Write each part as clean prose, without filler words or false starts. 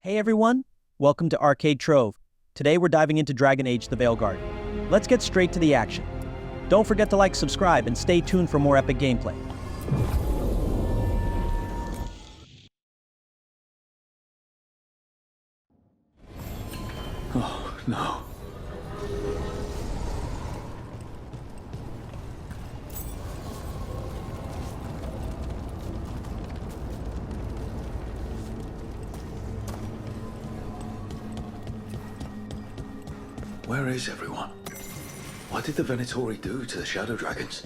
Hey everyone, welcome to ArcadeTrove. Today we're diving into Dragon Age the Veilguard. Let's get straight to the action. Don't forget to like, subscribe, and stay tuned for more epic gameplay. Oh, no. Where is everyone? What did the Venatori do to the Shadow Dragons?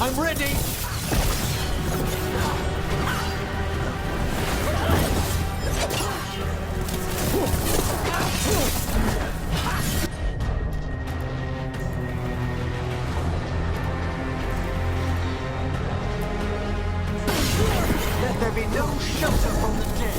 I'm ready! Let there be no shelter from the dead!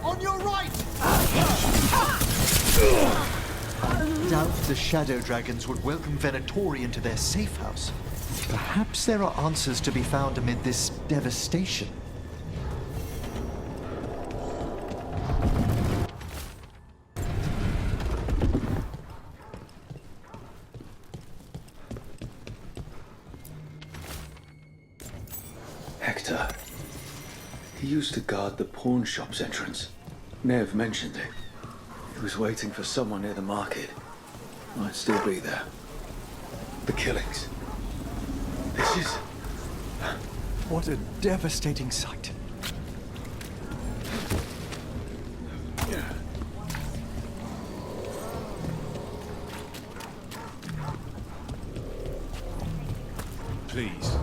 On your right! Doubt the Shadow Dragons would welcome Venatori into their safe house. Perhaps there are answers to be found amid this devastation. Hector. He used to guard the pawn shop's entrance. Nev mentioned it. He was waiting for someone near the market. Might still be there. The killings. This is... What a devastating sight. Please.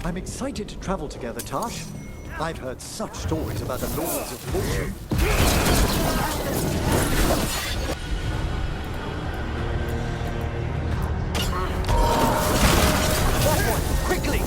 I'm excited to travel together, Tash. I've heard such stories about the Lords of Fortune. That one, quickly!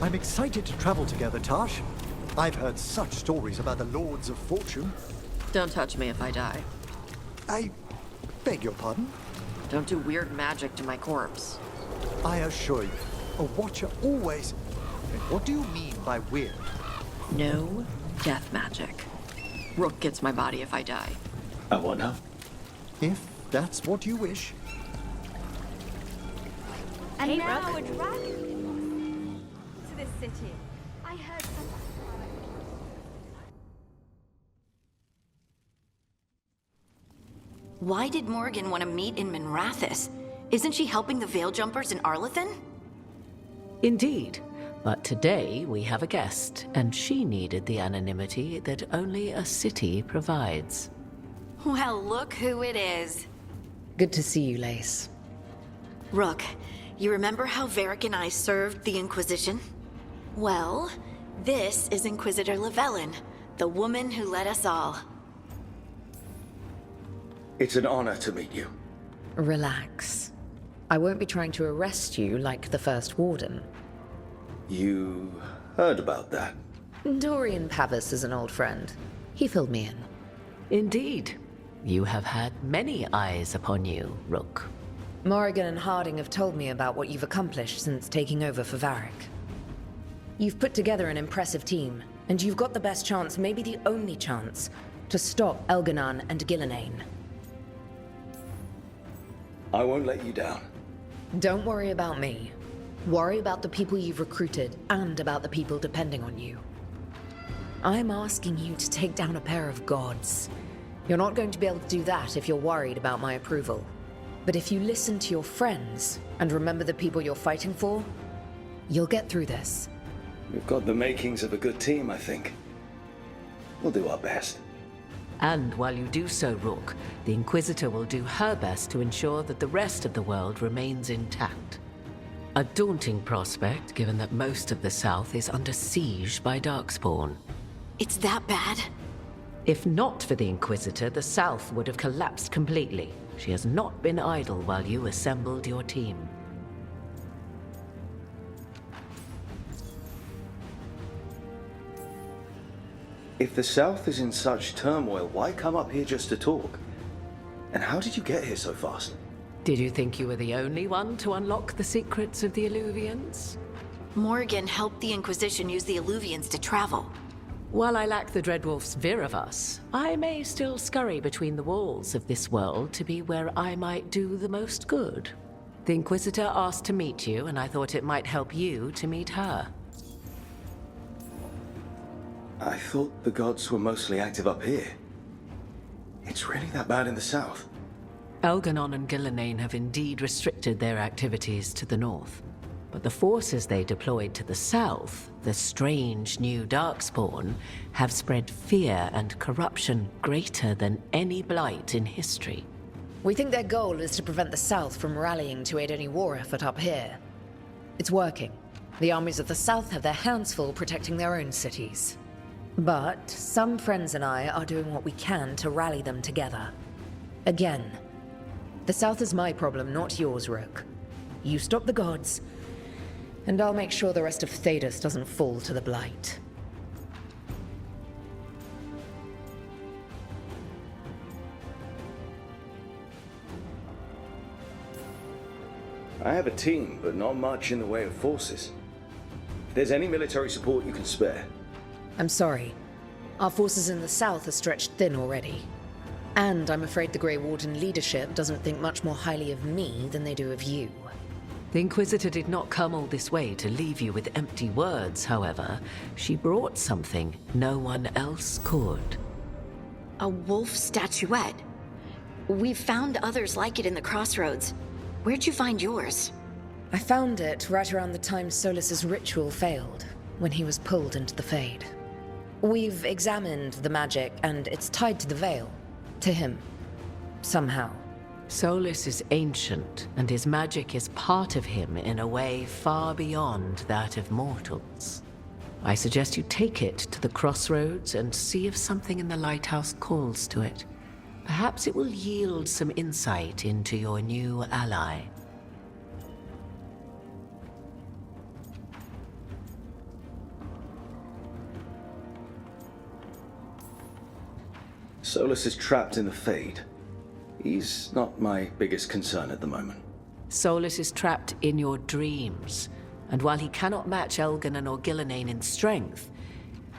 I'm excited to travel together, Tash. I've heard such stories about the Lords of Fortune. Don't touch me if I die. I beg your pardon? Don't do weird magic to my corpse. I assure you, a watcher always... And what do you mean by weird? No death magic. Rook gets my body if I die. What now? If that's what you wish. And now a dragon to this city. I heard some... Why did Morgan want to meet in Minrathous? Isn't she helping the Veil Jumpers in Arlathan? Indeed. But today we have a guest, and she needed the anonymity that only a city provides. Well, look who it is. Good to see you, Lace. Rook, you remember how Varric and I served the Inquisition? Well, this is Inquisitor Llewellyn, the woman who led us all. It's an honor to meet you. Relax. I won't be trying to arrest you like the First Warden. You heard about that? Dorian Pavis is an old friend. He filled me in. Indeed. You have had many eyes upon you, Rook. Morrigan and Harding have told me about what you've accomplished since taking over for Varric. You've put together an impressive team, and you've got the best chance, maybe the only chance, to stop Elganon and Gillenane. I won't let you down. Don't worry about me. Worry about the people you've recruited, and about the people depending on you. I'm asking you to take down a pair of gods. You're not going to be able to do that if you're worried about my approval. But if you listen to your friends, and remember the people you're fighting for, you'll get through this. We've got the makings of a good team, I think. We'll do our best. And while you do so, Rook, the Inquisitor will do her best to ensure that the rest of the world remains intact. A daunting prospect, given that most of the South is under siege by Darkspawn. It's that bad? If not for the Inquisitor, the South would have collapsed completely. She has not been idle while you assembled your team. If the South is in such turmoil, why come up here just to talk? And how did you get here so fast? Did you think you were the only one to unlock the secrets of the Illuvians? Morgan helped the Inquisition use the Illuvians to travel. While I lack the Dreadwolf's Virivus, I may still scurry between the walls of this world to be where I might do the most good. The Inquisitor asked to meet you, and I thought it might help you to meet her. I thought the gods were mostly active up here. It's really that bad in the South? Elganon and Gillenane have indeed restricted their activities to the north. But the forces they deployed to the south, the strange new Darkspawn, have spread fear and corruption greater than any blight in history. We think their goal is to prevent the South from rallying to aid any war effort up here. It's working. The armies of the South have their hands full protecting their own cities. But some friends and I are doing what we can to rally them together. Again, the South is my problem, not yours, Rook. You stop the gods, and I'll make sure the rest of Thedas doesn't fall to the blight. I have a team, but not much in the way of forces. If there's any military support you can spare. I'm sorry. Our forces in the South are stretched thin already. And I'm afraid the Grey Warden leadership doesn't think much more highly of me than they do of you. The Inquisitor did not come all this way to leave you with empty words, however. She brought something no one else could. A wolf statuette. We've found others like it in the crossroads. Where'd you find yours? I found it right around the time Solus's ritual failed, when he was pulled into the Fade. We've examined the magic, and it's tied to the Veil. To him. Somehow. Solus is ancient, and his magic is part of him in a way far beyond that of mortals. I suggest you take it to the crossroads and see if something in the lighthouse calls to it. Perhaps it will yield some insight into your new ally. Solus is trapped in the Fade. He's not my biggest concern at the moment. Solus is trapped in your dreams, and while he cannot match Elganon or Gillenane in strength,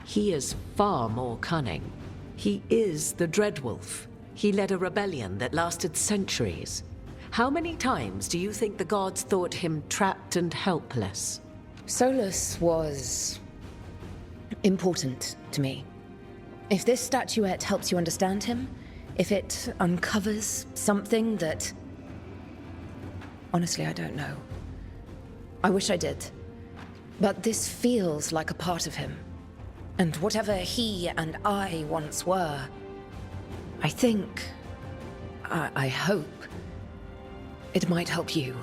he is far more cunning. He is the Dreadwolf. He led a rebellion that lasted centuries. How many times do you think the gods thought him trapped and helpless? Solus was important to me. If this statuette helps you understand him, If it uncovers something that... Honestly, I don't know. I wish I did. But this feels like a part of him. And whatever he and I once were, I think... I hope... it might help you.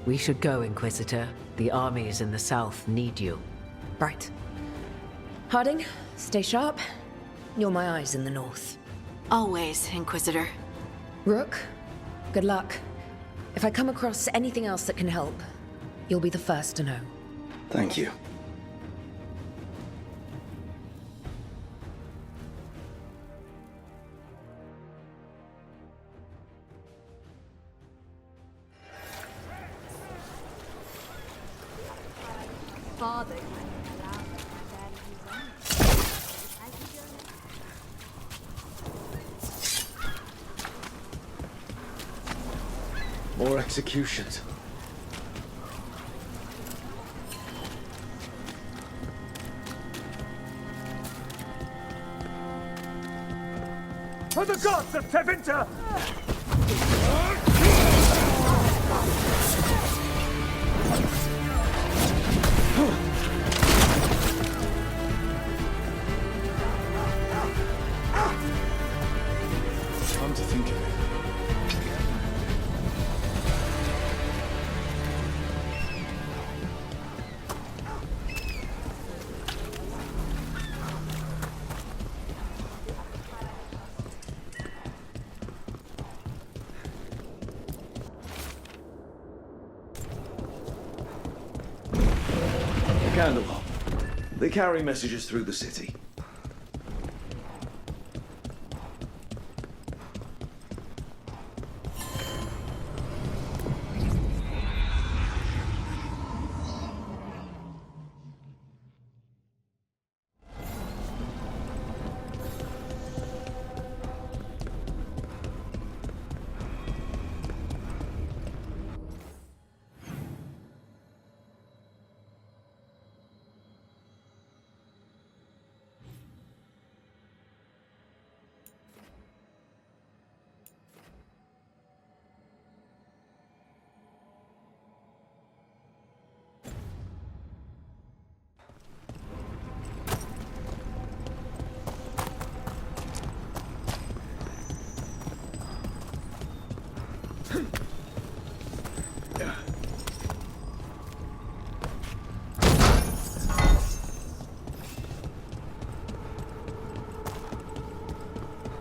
We should go, Inquisitor. The armies in the south need you. Right. Harding, stay sharp. You're my eyes in the north. Always, Inquisitor. Rook, good luck. If I come across anything else that can help, you'll be the first to know. Thank you. Father. More executions. For the gods of Tevinter! Come to think of it. Candlehop. They carry messages through the city.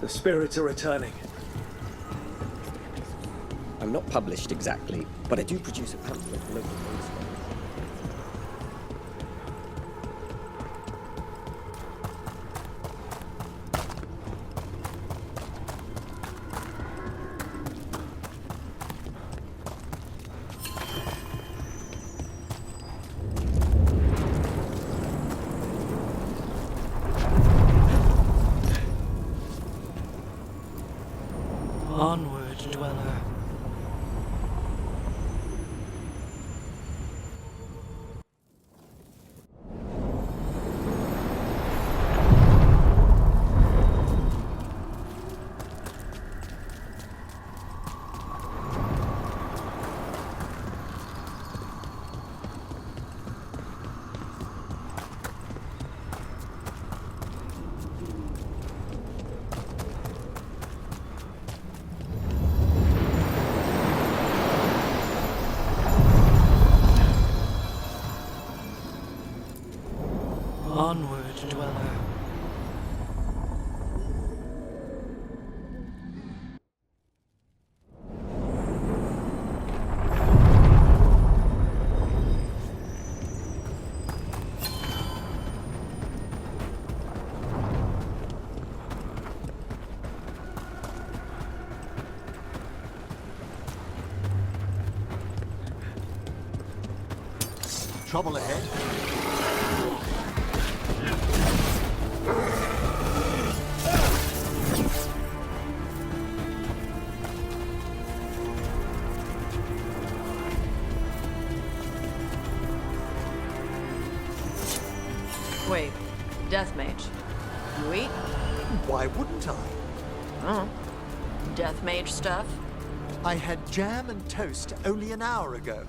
The spirits are returning. I'm not published exactly, but I do produce a pamphlet for local news. Onward, dweller. Onward, dweller. Trouble ahead? Wait, death mage. You eat? Why wouldn't I? Oh. death mage stuff? I had jam and toast only an hour ago.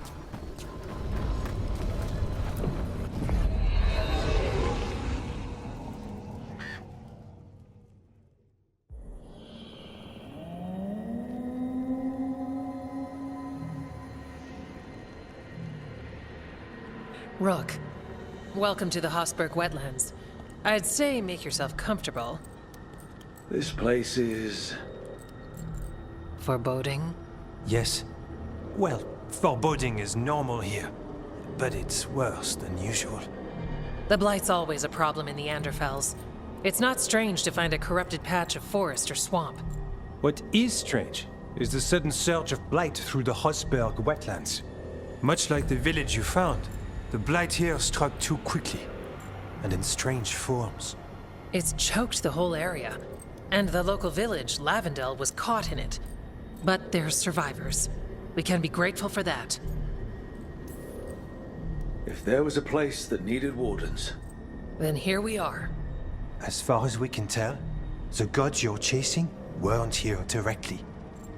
Rook, welcome to the Hossberg wetlands. I'd say make yourself comfortable. This place is... Foreboding? Yes. Well, foreboding is normal here, but it's worse than usual. The Blight's always a problem in the Anderfels. It's not strange to find a corrupted patch of forest or swamp. What is strange is the sudden surge of blight through the Hossberg wetlands. Much like the village you found, the blight here struck too quickly, and in strange forms. It's choked the whole area, and the local village, Lavendel, was caught in it. But there's survivors. We can be grateful for that. If there was a place that needed wardens... Then here we are. As far as we can tell, the gods you're chasing weren't here directly.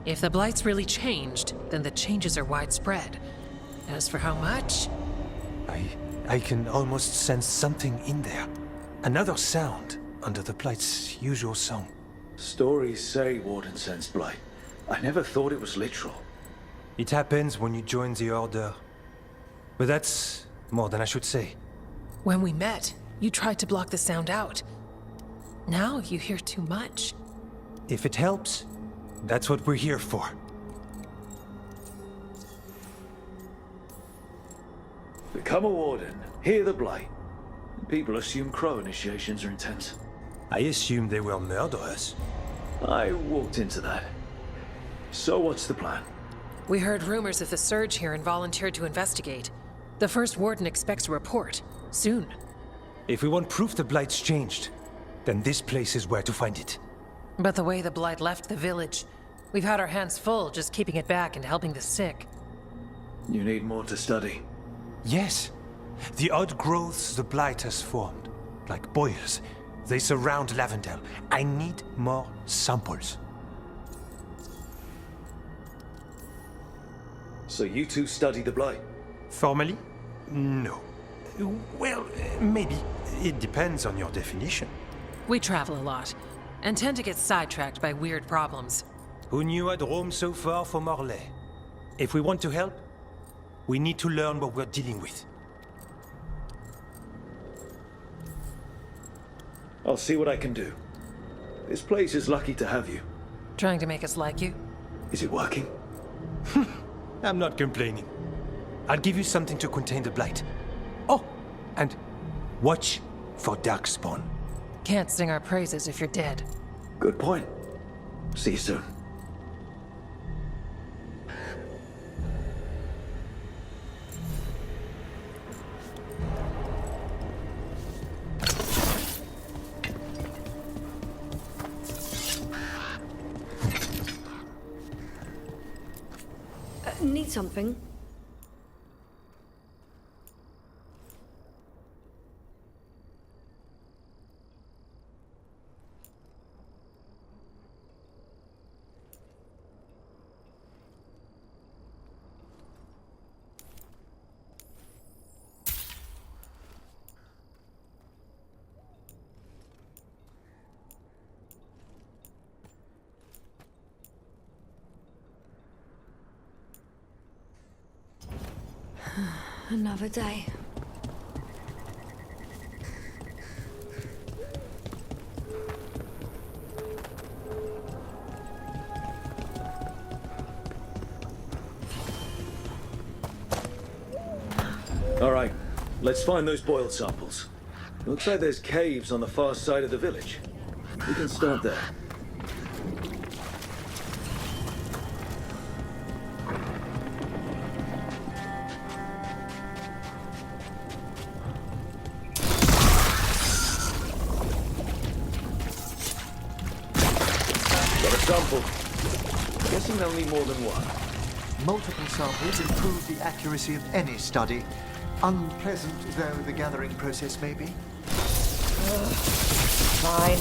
If the Blight's really changed, then the changes are widespread. As for how much... I can almost sense something in there. Another sound under the Blight's usual song. Stories say Warden sensed blight. I never thought it was literal. It happens when you join the Order. But that's more than I should say. When we met, you tried to block the sound out. Now you hear too much. If it helps, that's what we're here for. Become a warden, hear the blight. People assume crow initiations are intense. I assumed they were murderers. I walked into that. So what's the plan? We heard rumors of the surge here and volunteered to investigate. The first warden expects a report. Soon. If we want proof the Blight's changed, then this place is where to find it. But the way the Blight left the village, we've had our hands full just keeping it back and helping the sick. You need more to study. Yes. The odd growths the Blight has formed, like boils, they surround Lavendel. I need more samples. So you two study the blight? Formally? No. Well, maybe. It depends on your definition. We travel a lot, and tend to get sidetracked by weird problems. Who knew I'd roam so far from Orlais? If we want to help, we need to learn what we're dealing with. I'll see what I can do. This place is lucky to have you. Trying to make us like you? Is it working? I'm not complaining. I'll give you something to contain the Blight. Oh, and watch for Darkspawn. Can't sing our praises if you're dead. Good point. See you soon. Need something? Another day. All right, let's find those boiled samples. Looks like there's caves on the far side of the village. We can start there. Sample. Guessing they'll need more than one. Multiple samples improve the accuracy of any study. Unpleasant though the gathering process may be. Fine.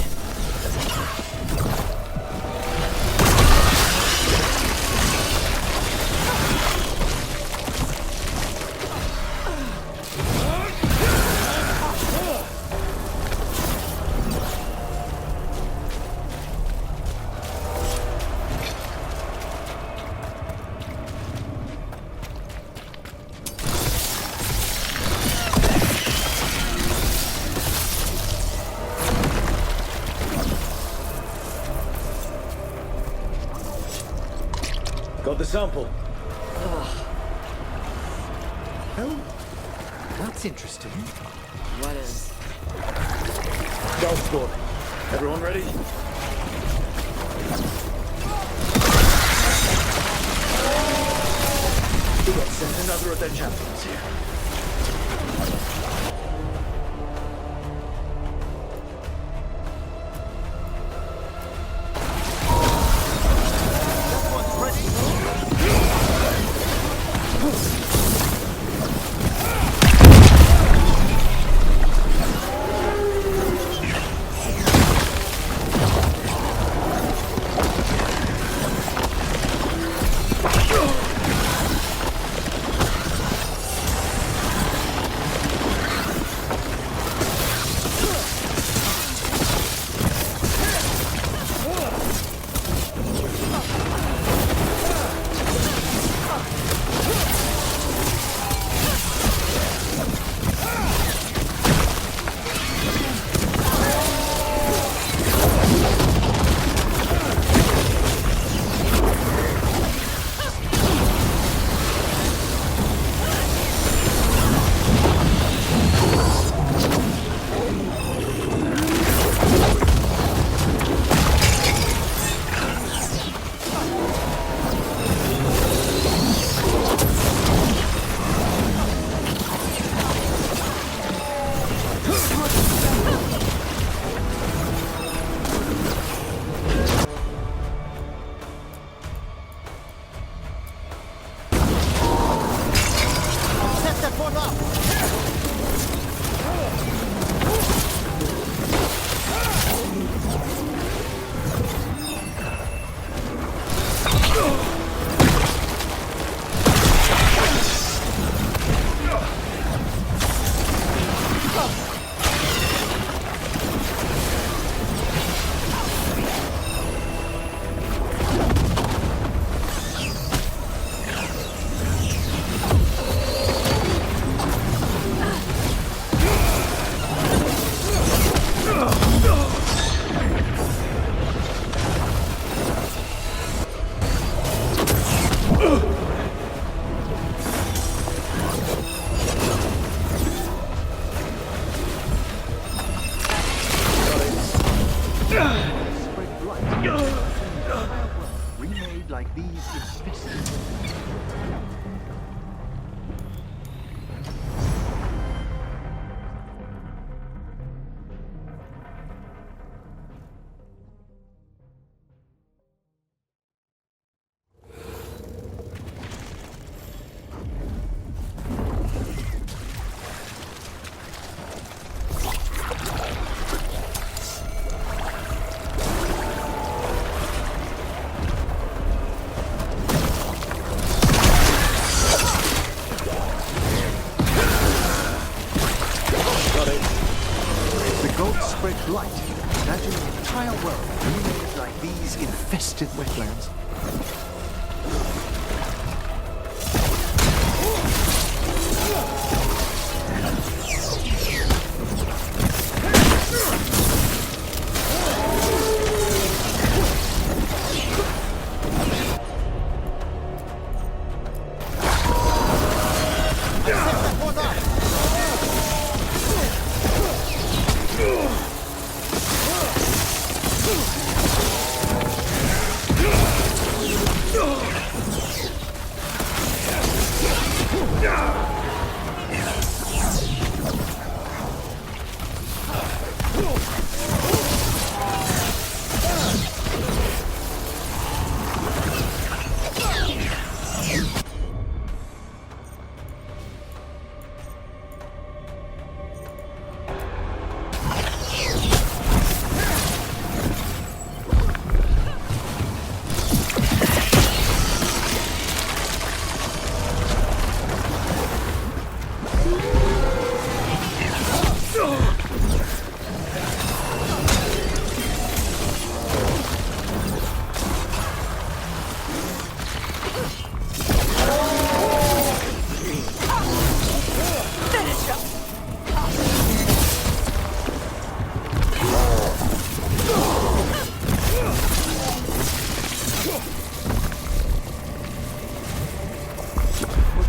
Got the sample. Oh, that's interesting. What is? Golf score. Everyone ready? We got sent another of their champions here. Remade like these infested. Spread light. Imagine the entire world remade like these infested wetlands.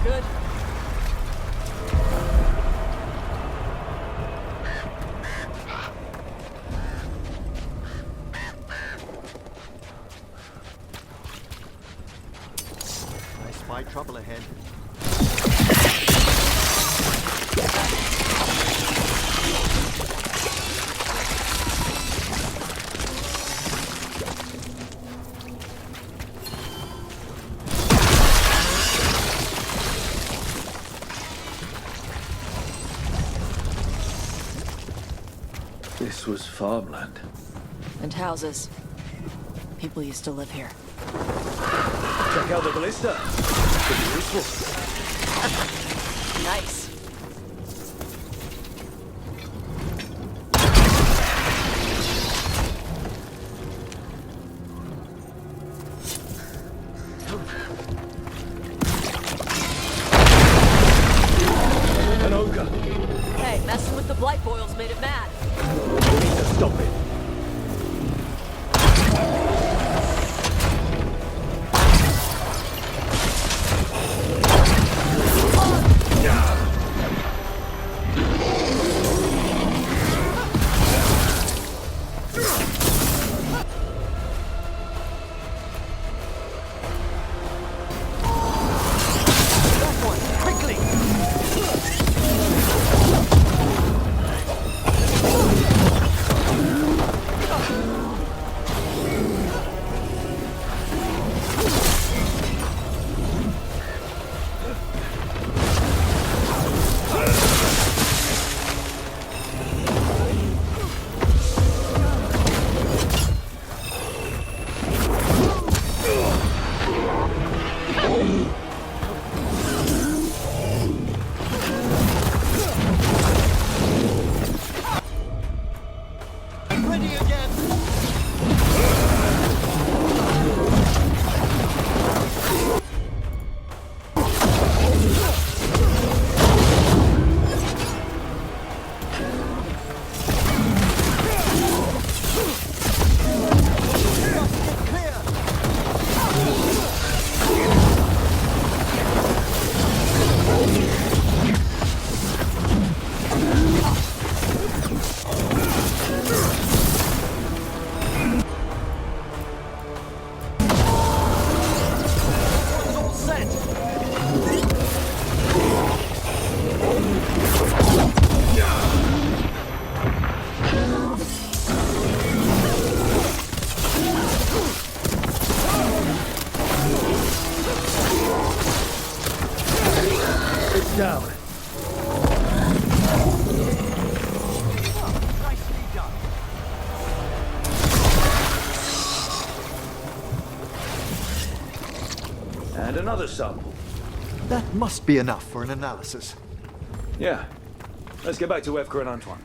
Good. I spy trouble ahead. This was farmland. And houses. People used to live here. Check out the ballista. Could be useful. Nice. An ogre. Hey, messing with the blight boils made it mad. We need to stop it. Down. And another sample. That must be enough for an analysis. Yeah. Let's get back to Evka and Antoine.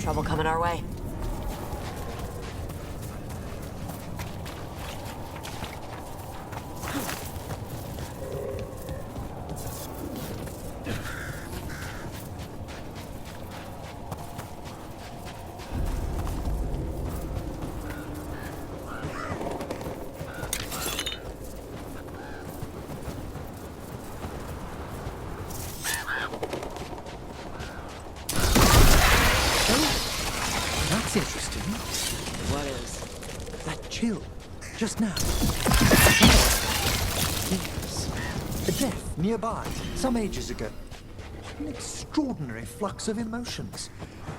Trouble coming our way. just now. Yes. A death nearby, some ages ago. What an extraordinary flux of emotions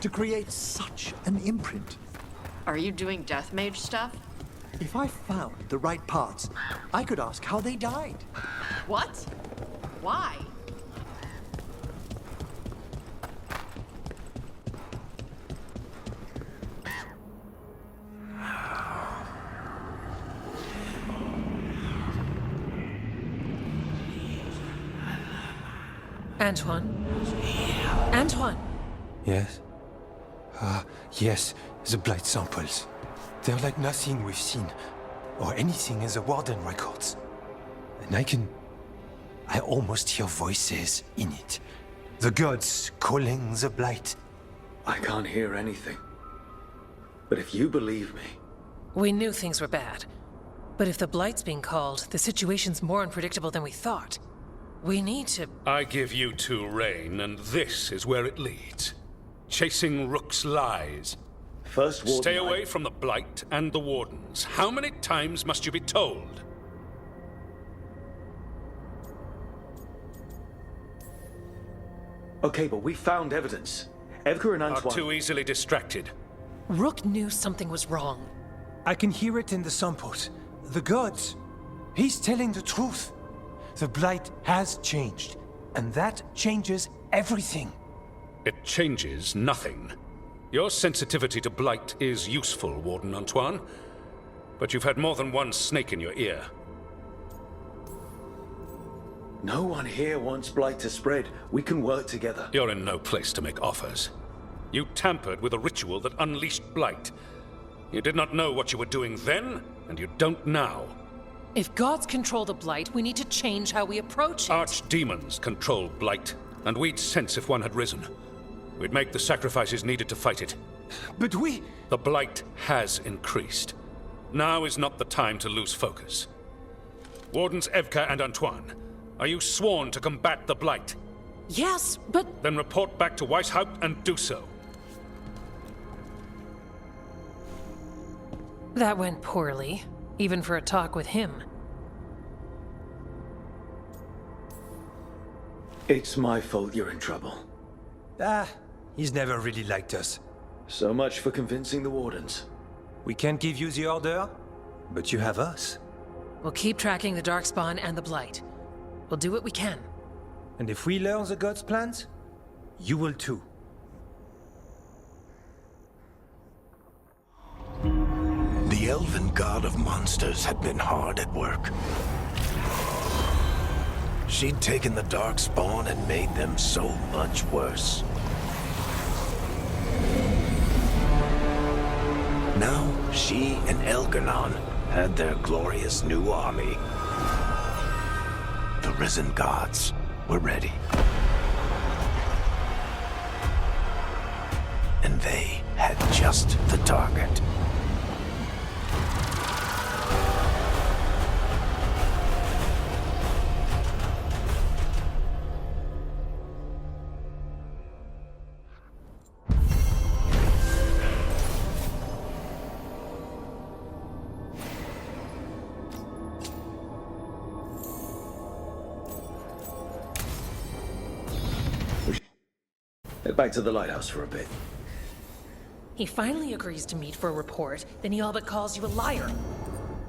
to create such an imprint. Are you doing death mage stuff? If I found the right parts, I could ask how they died. What? Why? Antoine? Antoine! Yes? Yes, the blight samples. They're like nothing we've seen, or anything in the Warden records. And I almost hear voices in it. The gods calling the blight. I can't hear anything. But if you believe me... We knew things were bad. But if the Blight's being called, the situation's more unpredictable than we thought. We need to... I give you two reign, and this is where it leads. Chasing Rook's lies. First Warden... Stay away from the Blight and the Wardens. How many times must you be told? Okay, but we found evidence. Edgar and Antoine... Are too easily distracted. Rook knew something was wrong. I can hear it in the samples. The gods. He's telling the truth. The blight has changed, and that changes everything. It changes nothing. Your sensitivity to blight is useful, Warden Antoine. But you've had more than one snake in your ear. No one here wants blight to spread. We can work together. You're in no place to make offers. You tampered with a ritual that unleashed blight. You did not know what you were doing then, and you don't now. If gods control the Blight, we need to change how we approach it. Archdemons control blight, and we'd sense if one had risen. We'd make the sacrifices needed to fight it. But we... The blight has increased. Now is not the time to lose focus. Wardens Evka and Antoine, are you sworn to combat the blight? Yes, but... Then report back to Weishaupt and do so. That went poorly, even for a talk with him. It's my fault you're in trouble. He's never really liked us. So much for convincing the Wardens. We can't give you the order, but you have us. We'll keep tracking the Darkspawn and the Blight. We'll do what we can. And if we learn the gods' plans, you will too. The elven god of monsters had been hard at work. She'd taken the Darkspawn and made them so much worse. Now, she and Elgar'nan had their glorious new army. The risen gods were ready. And they had just the target. Head back to the lighthouse for a bit. He finally agrees to meet for a report, then he all but calls you a liar.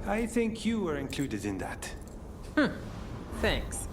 I think you were included in that. Thanks.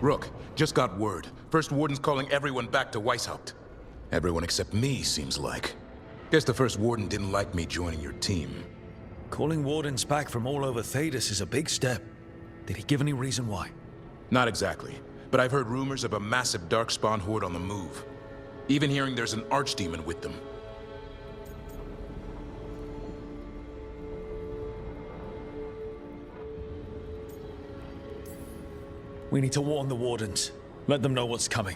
Rook, just got word. First Warden's calling everyone back to Weishaupt. Everyone except me, seems like. Guess the First Warden didn't like me joining your team. Calling Wardens back from all over Thedas is a big step. Did he give any reason why? Not exactly, but I've heard rumors of a massive Darkspawn horde on the move. Even hearing there's an archdemon with them. We need to warn the Wardens. Let them know what's coming.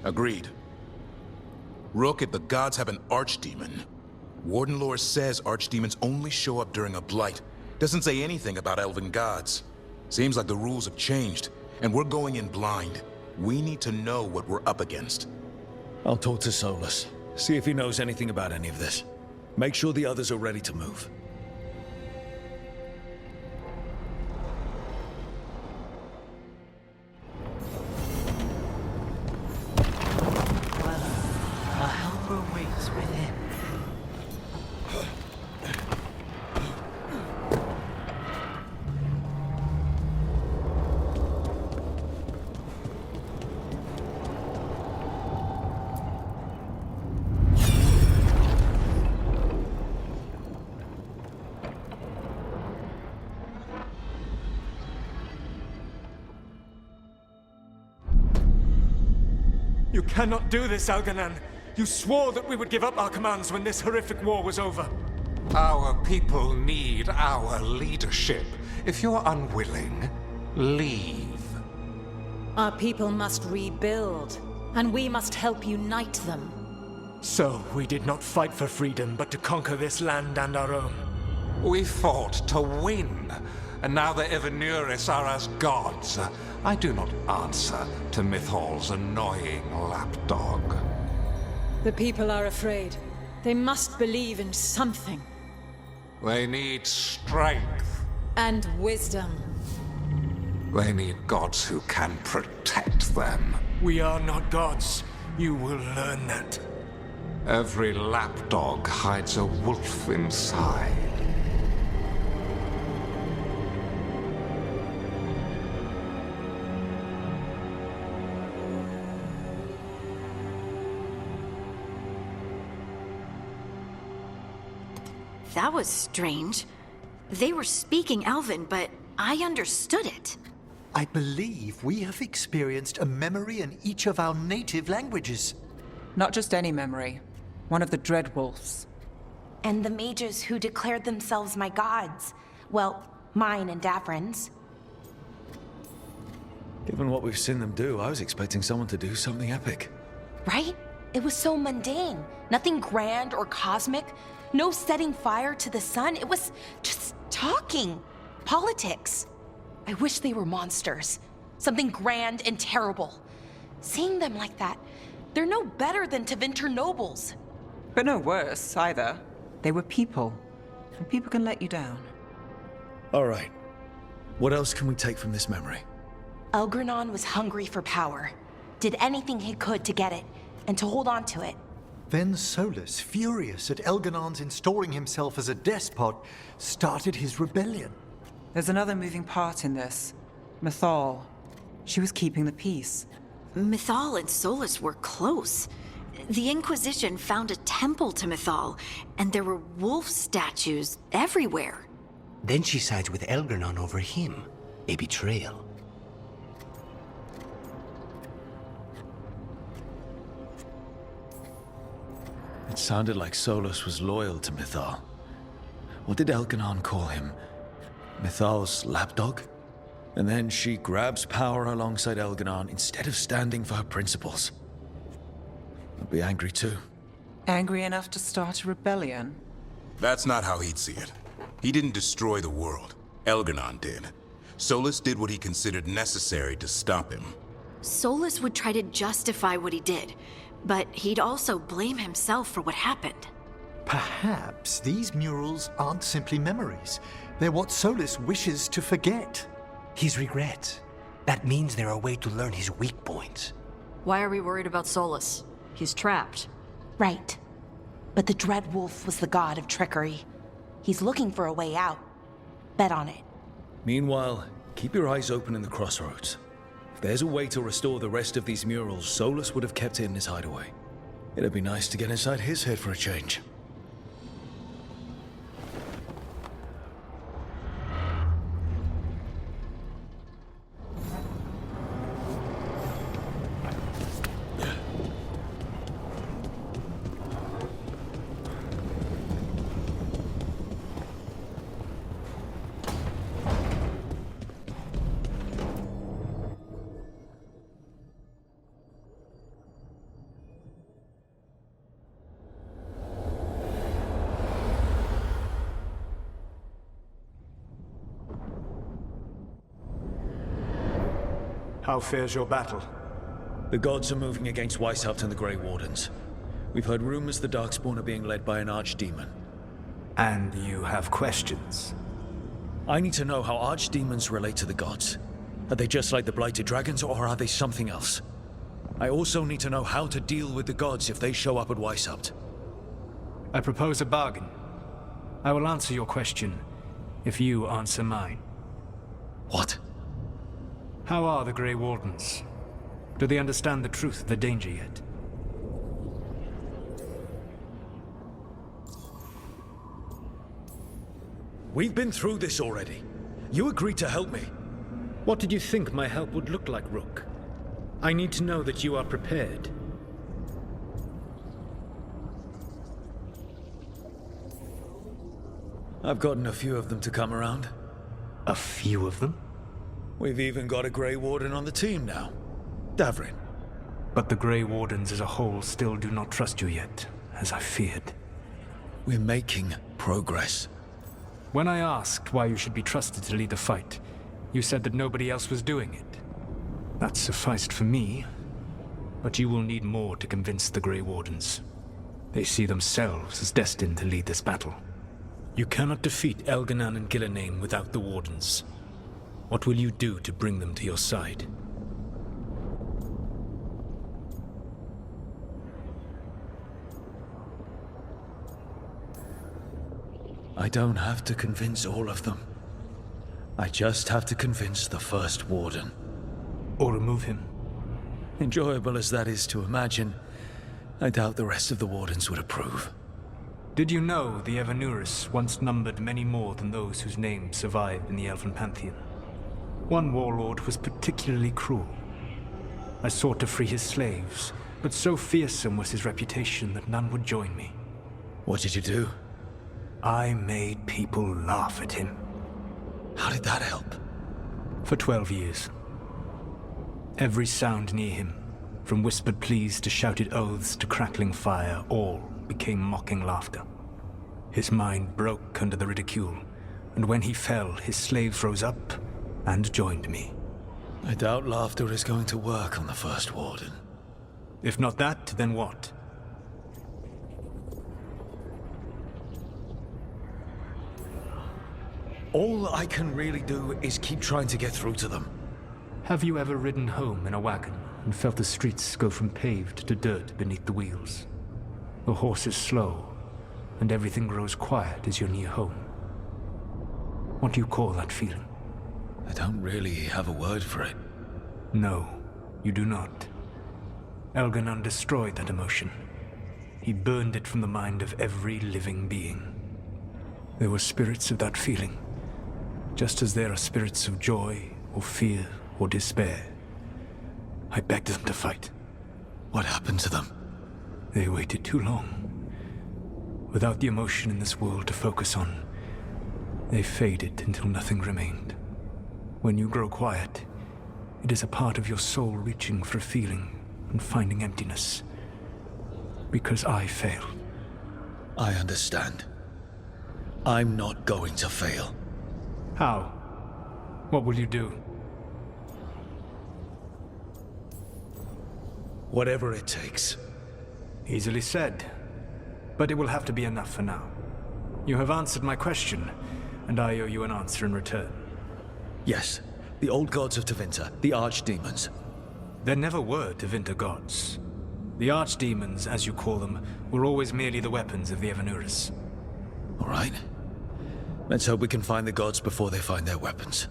Agreed. Rook, if the gods have an archdemon, Warden lore says archdemons only show up during a blight. Doesn't say anything about elven gods. Seems like the rules have changed, and we're going in blind. We need to know what we're up against. I'll talk to Solus. See if he knows anything about any of this. Make sure the others are ready to move. A helper waits within. You cannot do this, Elganan. You swore that we would give up our commands when this horrific war was over. Our people need our leadership. If you're unwilling, leave. Our people must rebuild, and we must help unite them. So, we did not fight for freedom, but to conquer this land and our own. We fought to win, and now the Evanuris are as gods. I do not answer to Mythal's annoying lapdog. The people are afraid. They must believe in something. They need strength. And wisdom. They need gods who can protect them. We are not gods. You will learn that. Every lapdog hides a wolf inside. That was strange. They were speaking Elven, but I understood it. I believe we have experienced a memory in each of our native languages. Not just any memory. One of the Dreadwolves. And the mages who declared themselves my gods. Well, mine and Davrin's. Given what we've seen them do, I was expecting someone to do something epic. Right? It was so mundane. Nothing grand or cosmic. No setting fire to the sun. It was just talking. Politics. I wish they were monsters. Something grand and terrible. Seeing them like that, they're no better than Tevinter nobles. But no worse, either. They were people. And people can let you down. All right. What else can we take from this memory? Elgranon was hungry for power. Did anything he could to get it, and to hold on to it. Then Solus, furious at Elganon's installing himself as a despot, started his rebellion. There's another moving part in this. Mythal. She was keeping the peace. Mythal and Solus were close. The Inquisition found a temple to Mythal, and there were wolf statues everywhere. Then she sides with Elgranon over him. A betrayal. It sounded like Solus was loyal to Mythal. What did Elganon call him? Mythal's lapdog? And then she grabs power alongside Elganon instead of standing for her principles. I'd be angry too. Angry enough to start a rebellion? That's not how he'd see it. He didn't destroy the world. Elganon did. Solus did what he considered necessary to stop him. Solus would try to justify what he did, but he'd also blame himself for what happened. Perhaps these murals aren't simply memories. They're what Solus wishes to forget. His regrets. That means they're a way to learn his weak points. Why are we worried about Solus? He's trapped. Right. But the Dreadwolf was the god of trickery. He's looking for a way out. Bet on it. Meanwhile, keep your eyes open in the crossroads. If there's a way to restore the rest of these murals, Solus would have kept it in his hideaway. It'd be nice to get inside his head for a change. How fares your battle? The gods are moving against Weishaupt and the Grey Wardens. We've heard rumors the Darkspawn are being led by an archdemon. And you have questions? I need to know how archdemons relate to the gods. Are they just like the Blighted Dragons, or are they something else? I also need to know how to deal with the gods if they show up at Weishaupt. I propose a bargain. I will answer your question if you answer mine. What? How are the Grey Wardens? Do they understand the truth of the danger yet? We've been through this already. You agreed to help me. What did you think my help would look like, Rook? I need to know that you are prepared. I've gotten a few of them to come around. A few of them? We've even got a Grey Warden on the team now. Davrin. But the Grey Wardens as a whole still do not trust you yet, as I feared. We're making progress. When I asked why you should be trusted to lead the fight, you said that nobody else was doing it. That sufficed for me, but you will need more to convince the Grey Wardens. They see themselves as destined to lead this battle. You cannot defeat Elganan and Gillenane without the Wardens. What will you do to bring them to your side? I don't have to convince all of them. I just have to convince the first Warden. Or remove him. Enjoyable as that is to imagine, I doubt the rest of the Wardens would approve. Did you know the Evanuris once numbered many more than those whose names survive in the Elven Pantheon? One warlord was particularly cruel. I sought to free his slaves, but so fearsome was his reputation that none would join me. What did you do? I made people laugh at him. How did that help? For 12 years. Every sound near him, from whispered pleas to shouted oaths to crackling fire, all became mocking laughter. His mind broke under the ridicule, and when he fell, his slaves rose up and joined me. I doubt laughter is going to work on the first Warden. If not that, then what? All I can really do is keep trying to get through to them. Have you ever ridden home in a wagon and felt the streets go from paved to dirt beneath the wheels? The horse is slow, and everything grows quiet as you're near home. What do you call that feeling? I don't really have a word for it. No, you do not. Elganan destroyed that emotion. He burned it from the mind of every living being. There were spirits of that feeling, just as there are spirits of joy, or fear, or despair. I begged them to fight. What happened to them? They waited too long. Without the emotion in this world to focus on, they faded until nothing remained. When you grow quiet, it is a part of your soul reaching for a feeling and finding emptiness. Because I failed. I understand. I'm not going to fail. How? What will you do? Whatever it takes. Easily said. But it will have to be enough for now. You have answered my question, and I owe you an answer in return. Yes, the old gods of Tevinter, the archdemons. There never were Tevinter gods. The archdemons, as you call them, were always merely the weapons of the Evanuris. All right. Let's hope we can find the gods before they find their weapons.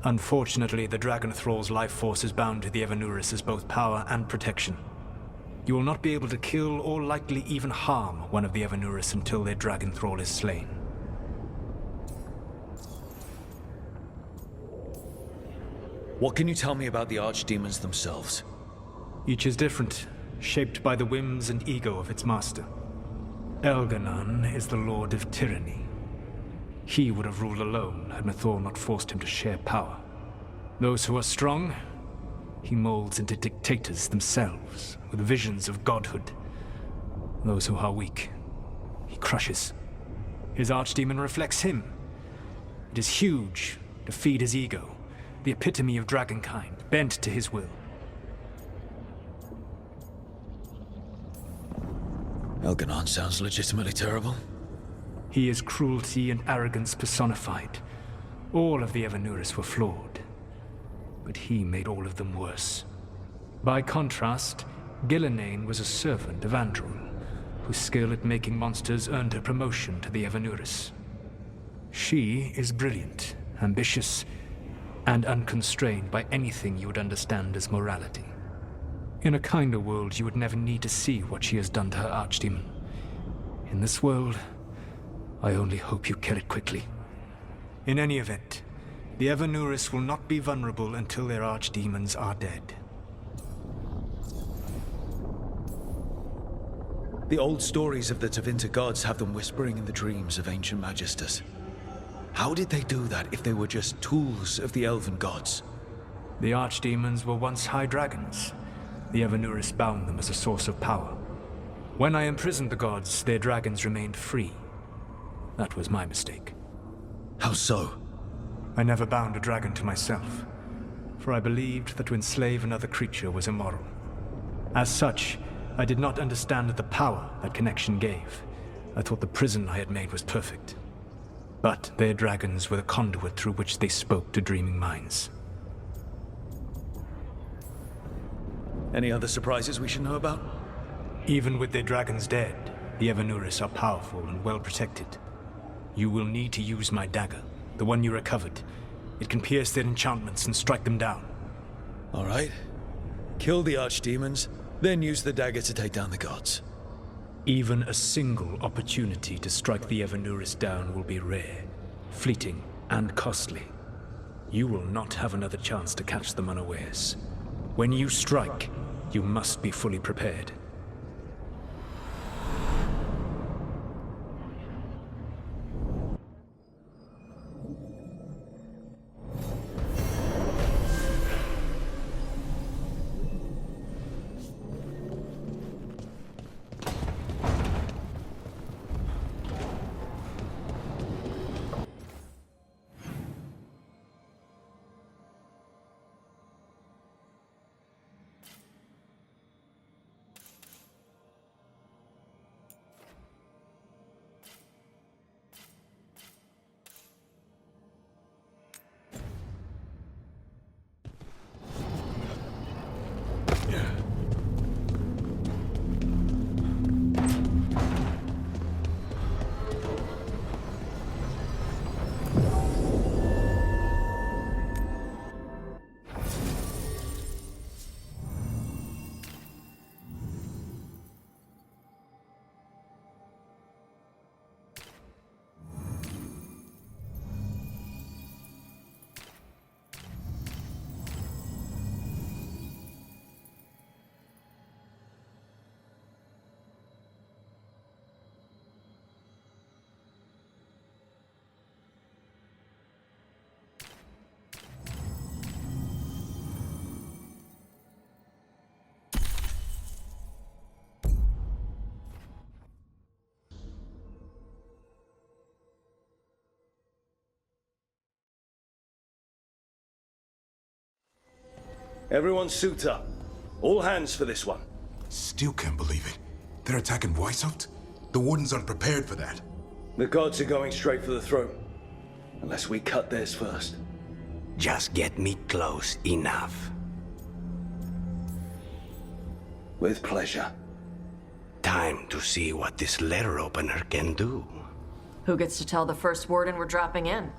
Unfortunately, the Dragon Thrall's life force is bound to the Evanuris as both power and protection. You will not be able to kill or likely even harm one of the Evanuris until their Dragon Thrall is slain. What can you tell me about the archdemons themselves? Each is different, shaped by the whims and ego of its master. Elganon is the Lord of Tyranny. He would have ruled alone had Mythal not forced him to share power. Those who are strong, he molds into dictators themselves, with visions of godhood. Those who are weak, he crushes. His archdemon reflects him. It is huge, to feed his ego, the epitome of dragonkind, bent to his will. Elganon sounds legitimately terrible. He is cruelty and arrogance personified. All of the Evanuris were flawed, but he made all of them worse. By contrast, Gillenane was a servant of Andrul, whose skill at making monsters earned her promotion to the Evanuris. She is brilliant, ambitious, and unconstrained by anything you would understand as morality. In a kinder world, you would never need to see what she has done to her archdemon. In this world, I only hope you kill it quickly. In any event, the Evanuris will not be vulnerable until their archdemons are dead. The old stories of the Tevinter gods have them whispering in the dreams of ancient magisters. How did they do that if they were just tools of the elven gods? The archdemons were once high dragons. The Evanuris bound them as a source of power. When I imprisoned the gods, their dragons remained free. That was my mistake. How so? I never bound a dragon to myself, for I believed that to enslave another creature was immoral. As such, I did not understand the power that connection gave. I thought the prison I had made was perfect. But their dragons were the conduit through which they spoke to dreaming minds. Any other surprises we should know about? Even with their dragons dead, the Evanuris are powerful and well protected. You will need to use my dagger, the one you recovered. It can pierce their enchantments and strike them down. All right. Kill the archdemons, then use the dagger to take down the gods. Even a single opportunity to strike the Evanuris down will be rare, fleeting, and costly. You will not have another chance to catch them unawares. When you strike, you must be fully prepared. Everyone suit up. All hands for this one. Still can't believe it. They're attacking Weishaupt? The Wardens aren't prepared for that. The gods are going straight for the throne. Unless we cut theirs first. Just get me close enough. With pleasure. Time to see what this letter opener can do. Who gets to tell the first warden we're dropping in?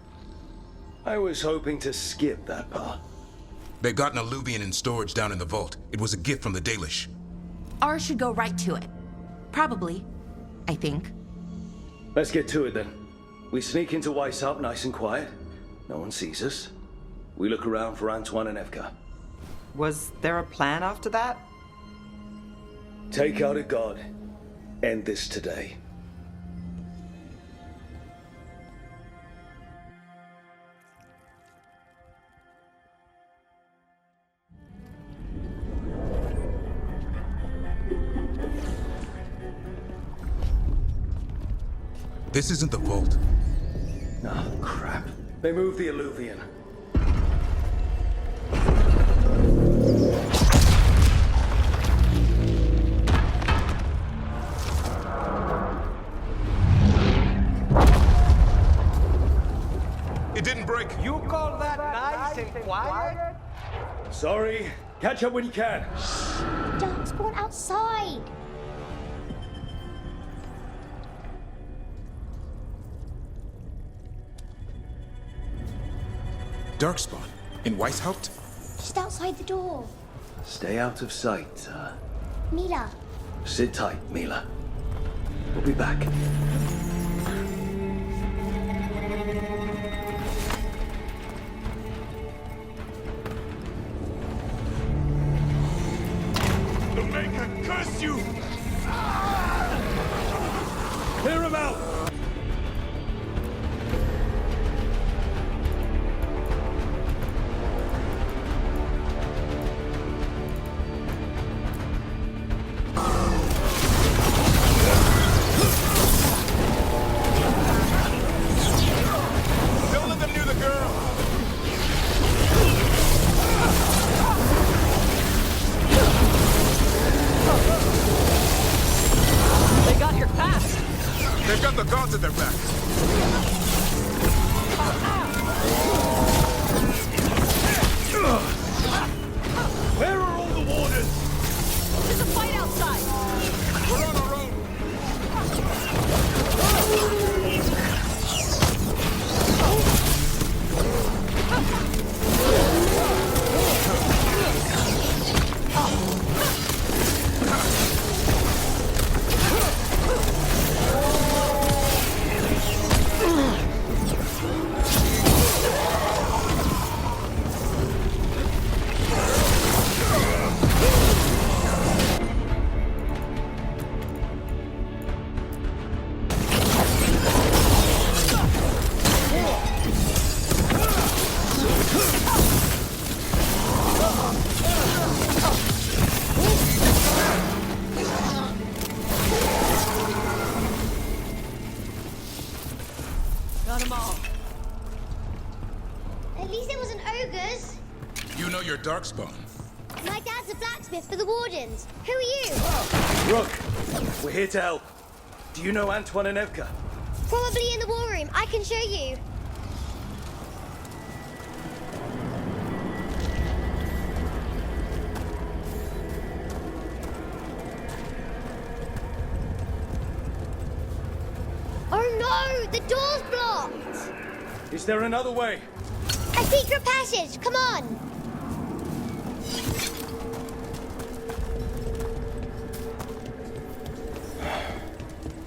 I was hoping to skip that part. They've got an Alluvian in storage down in the vault. It was a gift from the Dalish. Ours should go right to it. Probably. I think. Let's get to it then. We sneak into Weishaupt nice and quiet. No one sees us. We look around for Antoine and Evka. Was there a plan after that? Take out a god. End this today. This isn't the vault. Oh, crap. They moved the Alluvian. It didn't break. You call that nice and quiet? Sorry. Catch up when you can. Darkspawn outside. Darkspawn? In Weishaupt? Just outside the door. Stay out of sight. Mila. Sit tight, Mila. We'll be back. The Maker curse you! Clear him out! Don't let them near the girl! They got your pass! They've got the gods at their back. Where are all the warders? There's a fight outside! We're on our own. Got them all. At least it wasn't ogres. You know your Darkspawn. My dad's a blacksmith for the Wardens. Who are you? Rook, we're here to help. Do you know Antoine and Evka? Probably in the war room. I can show you. Oh no! The door's blocked! Is there another way? A secret passage! Come on!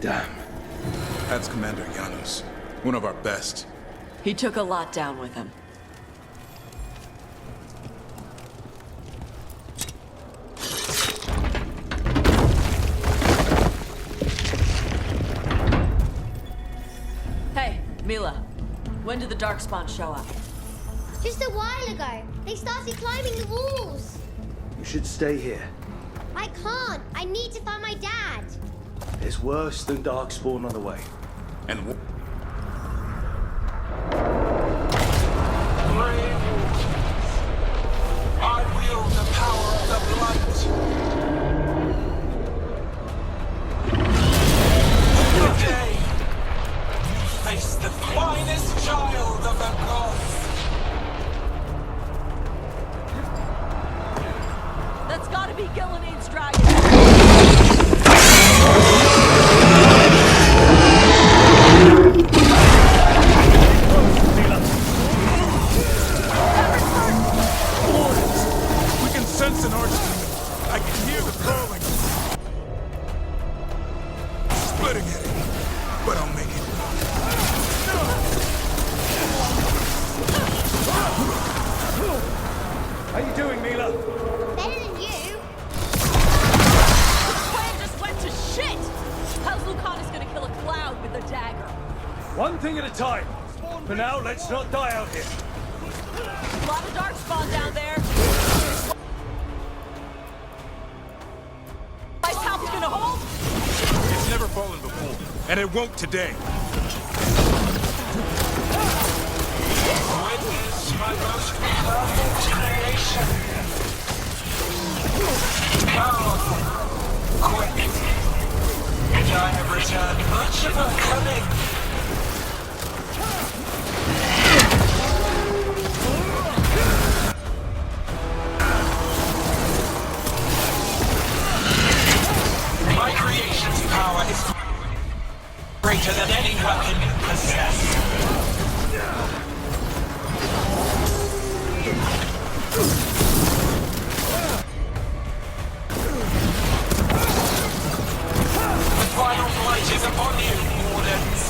Damn. That's Commander Janos. One of our best. He took a lot down with him. Hey, Mila. When did the Darkspawn show up? Just a while ago. They started climbing the walls. You should stay here. I can't. I need to find my dad. There's worse than Darkspawn on the way. And I wield the power of the blight. Today, you face the finest child of the gods. That's gotta be Gillenaine's dragon. For now, let's not die out here. A lot of dark spawn down there. My top's gonna hold. It's never fallen before, and it won't today. Witness my most perfect creation. Powerful, quick, and I have returned much of her cunning. My creation's power is greater than any weapon you possess. The final flight is upon you, Wardens.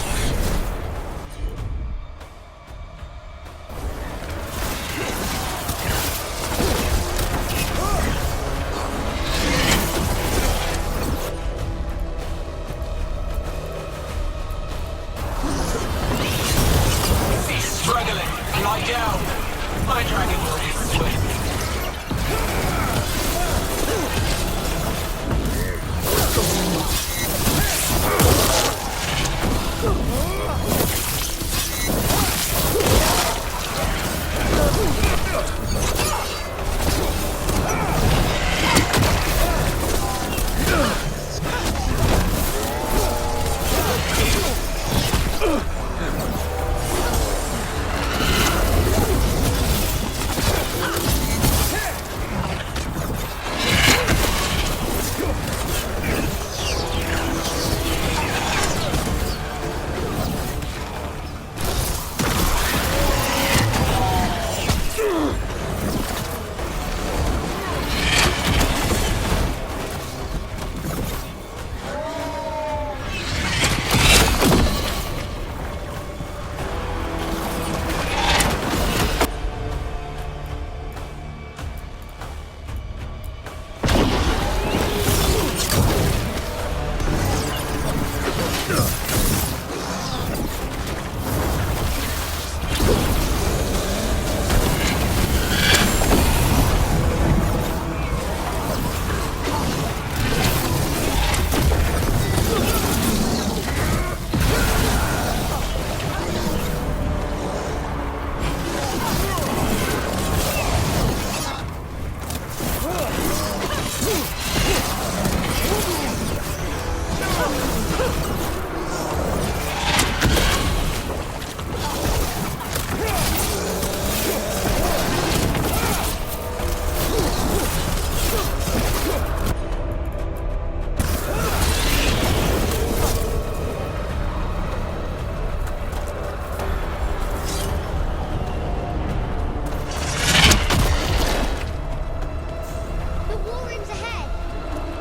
Cease struggling. Lie down. My dragon will be swift.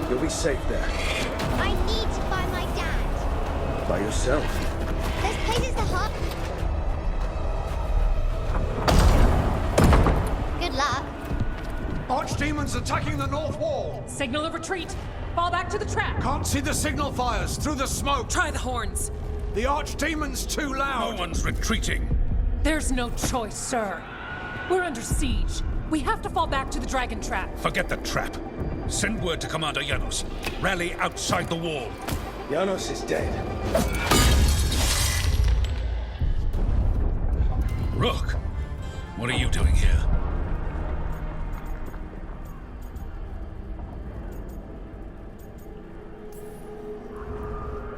You'll be safe there. I need to find my dad. By yourself. There's places to hide. Good luck. Archdemons attacking the north wall! Signal of retreat! Fall back to the trap! Can't see the signal fires through the smoke! Try the horns! The Archdemon's too loud! No one's retreating! There's no choice, sir. We're under siege. We have to fall back to the dragon trap. Forget the trap. Send word to Commander Janos. Rally outside the wall. Janos is dead. Rook, what are you doing here?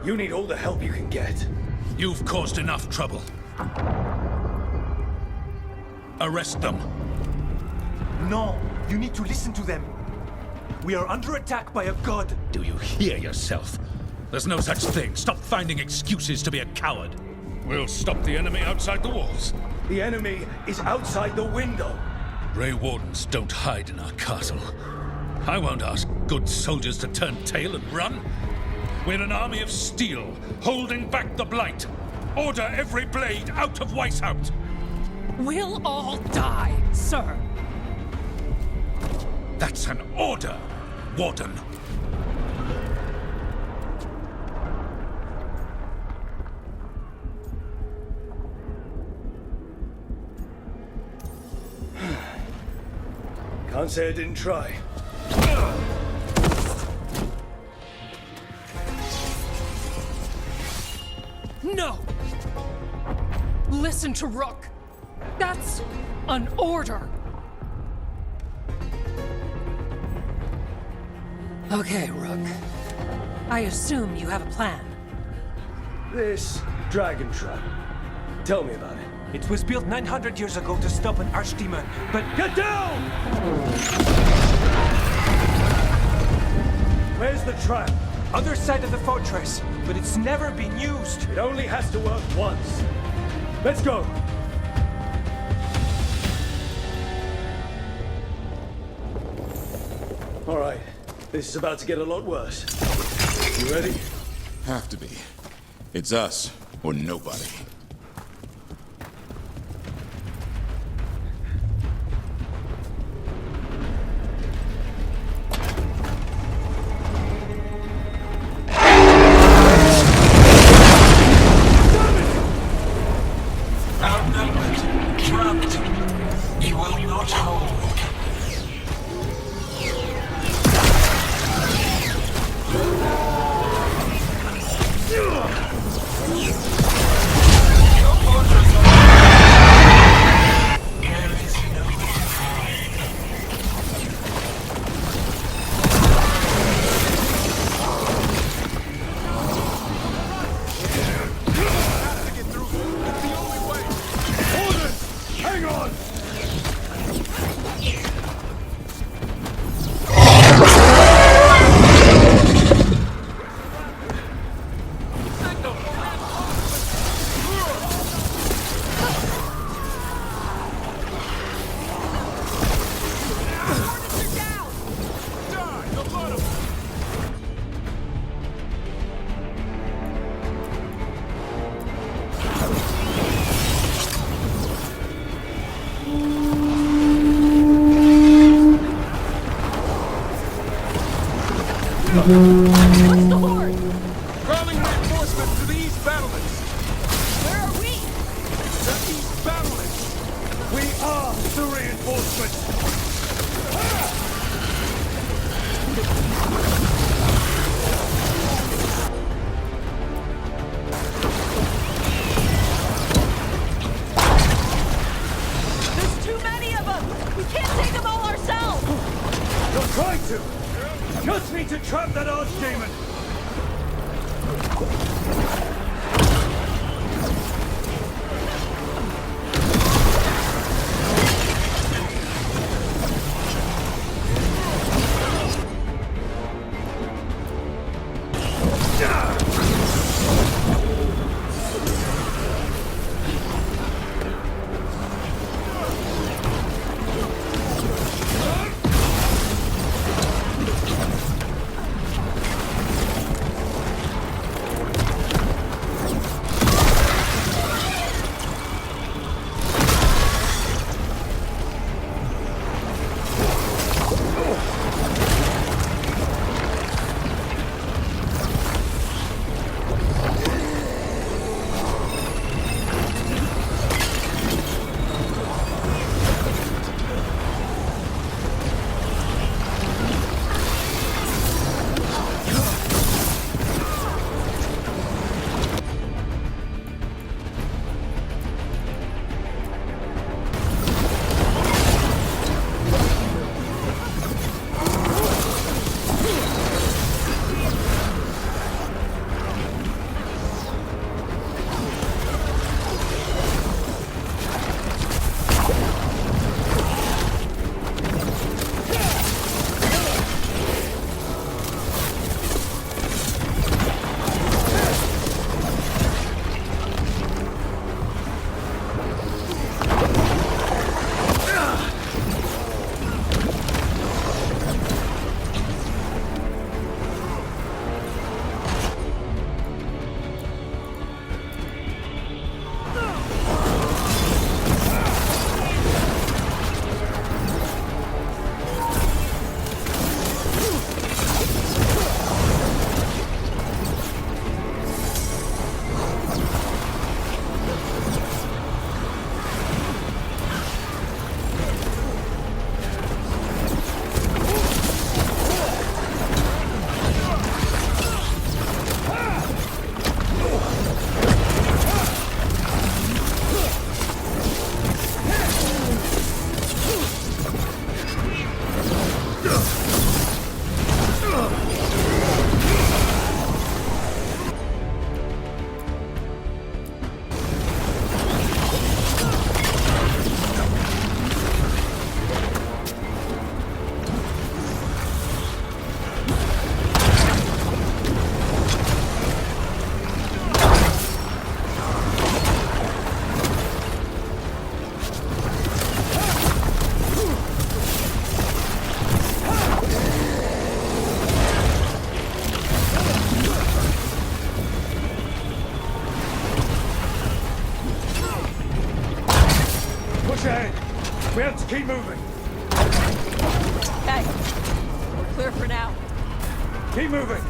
You need all the help you can get. You've caused enough trouble. Arrest them. No, you need to listen to them. We are under attack by a god. Do you hear yourself? There's no such thing. Stop finding excuses to be a coward. We'll stop the enemy outside the walls. The enemy is outside the window. Grey Wardens don't hide in our castle. I won't ask good soldiers to turn tail and run. We're an army of steel, holding back the Blight. Order every blade out of Weishaupt. We'll all die, sir. That's an order, Warden. Can't say I didn't try. No! Listen to Rook. That's an order. Okay, Rook. I assume you have a plan. This dragon trap. Tell me about it. It was built 900 years ago to stop an archdemon, but... Get down! Where's the trap? Other side of the fortress, but it's never been used. It only has to work once. Let's go! All right, this is about to get a lot worse. You ready? Have to be. It's us, or nobody. Outnumbered, trapped. You will not hold. What's the horde? Calling reinforcements to the east battlements. Where are we? The east battlements. We are the reinforcements! There's too many of them! We can't take them all ourselves! You're trying to! Just need to trap that archdemon! We have to keep moving. Hey, we're clear for now. Keep moving.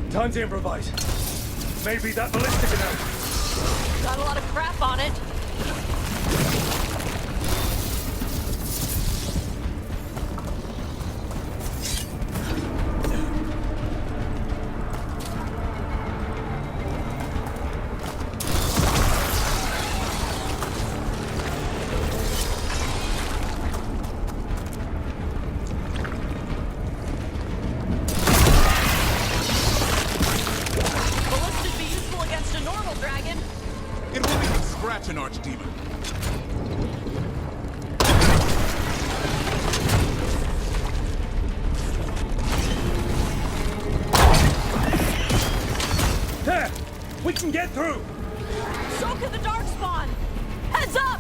Time to improvise. Maybe that ballistic can help. Got a lot of crap on it. An archdemon. There! We can get through! So can the Darkspawn! Heads up!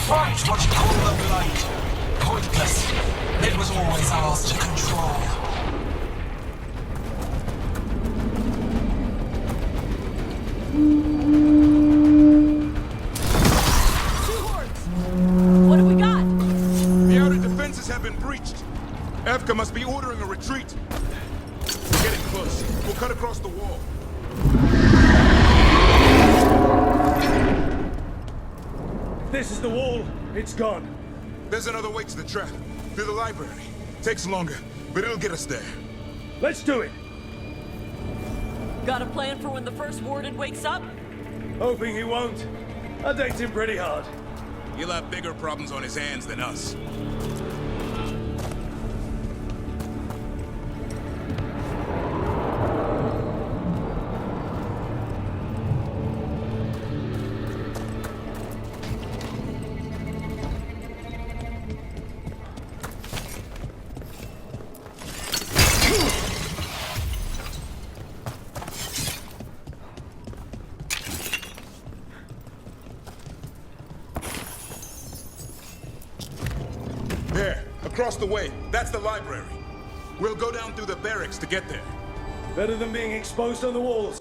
Fight what you call the blight. Pointless. It was always ours to control. Evka must be ordering a retreat. We're getting close. We'll cut across the wall. This is the wall. It's gone. There's another way to the trap. Through the library. Takes longer, but it'll get us there. Let's do it. Got a plan for when the first warden wakes up? Hoping he won't. I date him pretty hard. He'll have bigger problems on his hands than us. There, across the way. That's the library. We'll go down through the barracks to get there. Better than being exposed on the walls.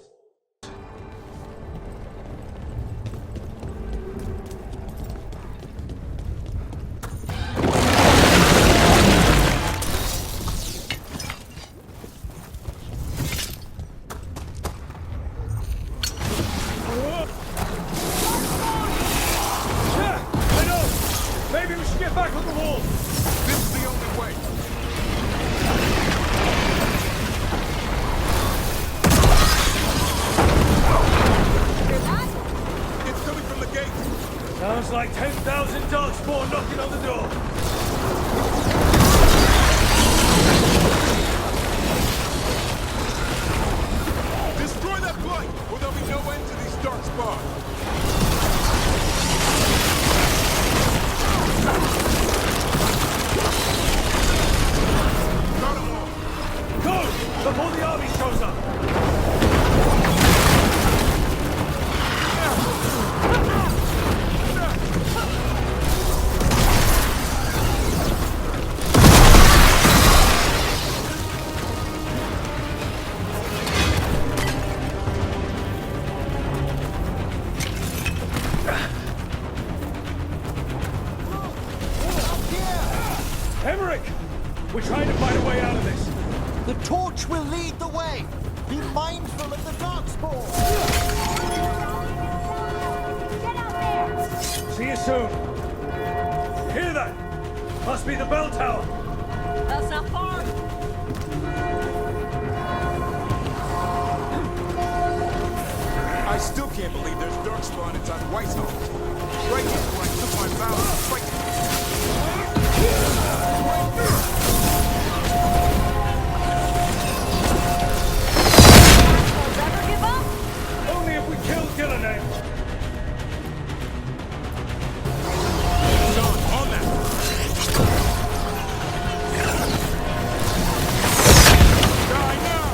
Sounds like 10,000 Darkspawn knocking on the door. Destroy that blight, or there'll be no end to these Darkspawn. Got them all. Go! Before the army shows up! We're trying to find a way out of this. The torch will lead the way. Be mindful of the Darkspawn. Get out there! See you soon. Hear that? Must be the bell tower. That's not far. I still can't believe there's Darkspawn inside Whitehall. Right here where I took my vow to fight. Only if we kill Gillenay. John, on that. Die now.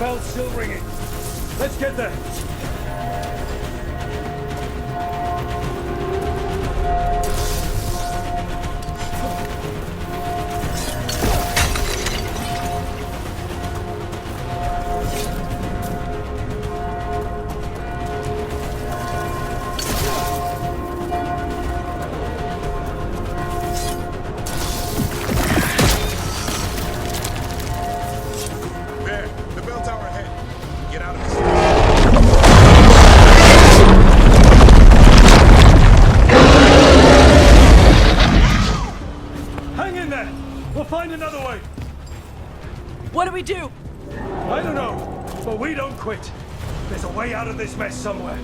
bell's still ringing. Let's get there. Do? I don't know, but we don't quit. There's a way out of this mess somewhere.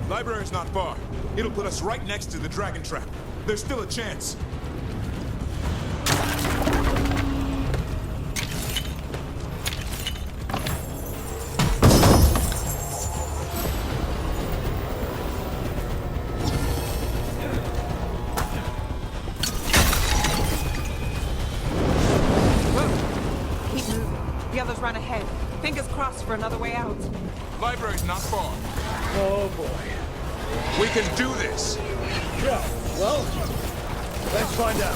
Library's not far. It'll put us right next to the dragon trap. There's still a chance. For another way out. Library's not far. Oh boy. We can do this. Yeah, well, let's find out.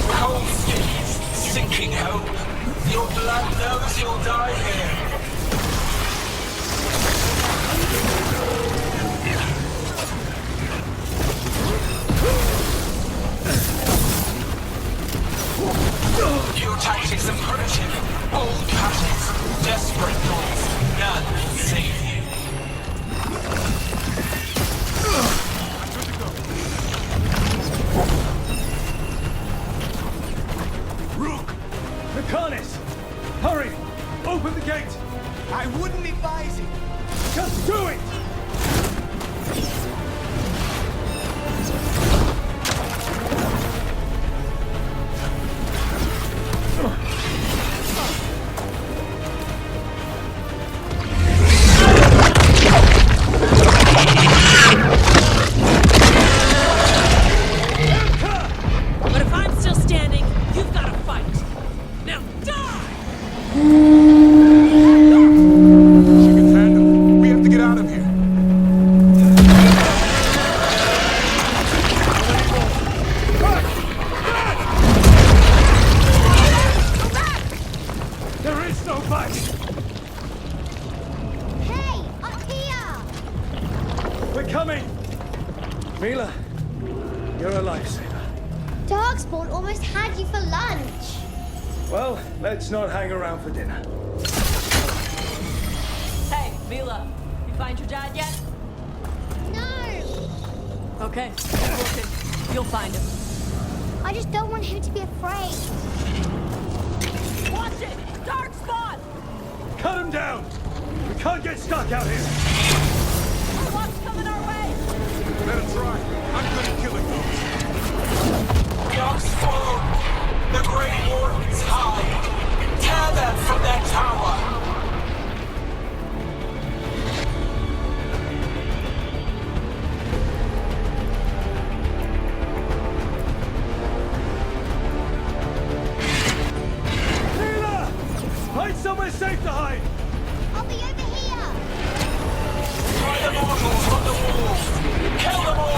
Cold cities, sinking hope. Your blood knows you'll die here. Your tactics are primitive, old patterns, desperate noise. None will save you. Rook! Mechanis! Hurry! Open the gate! I wouldn't advise it! Just do it! But if I'm still standing, you've got to fight. Now die! She can handle it. We have to get out of here. There is no fight! Hey, up here! We're coming! Mila, you're a lifesaver. Darkspawn almost had you for lunch. Well, let's not hang around for dinner. Hey, Mila, you find your dad yet? No! Okay, keep looking. You'll find him. I just don't want him to be afraid. Watch it! Darkspawn! Cut him down! We can't get stuck out here! What's coming our way? Let him try. I'm good at killing those. Darkspawn! The Grey Warden's high! Tear them from their tower! Mila! Find somewhere safe to hide! I'll be over here! Try the mortals on the walls! Kill them all!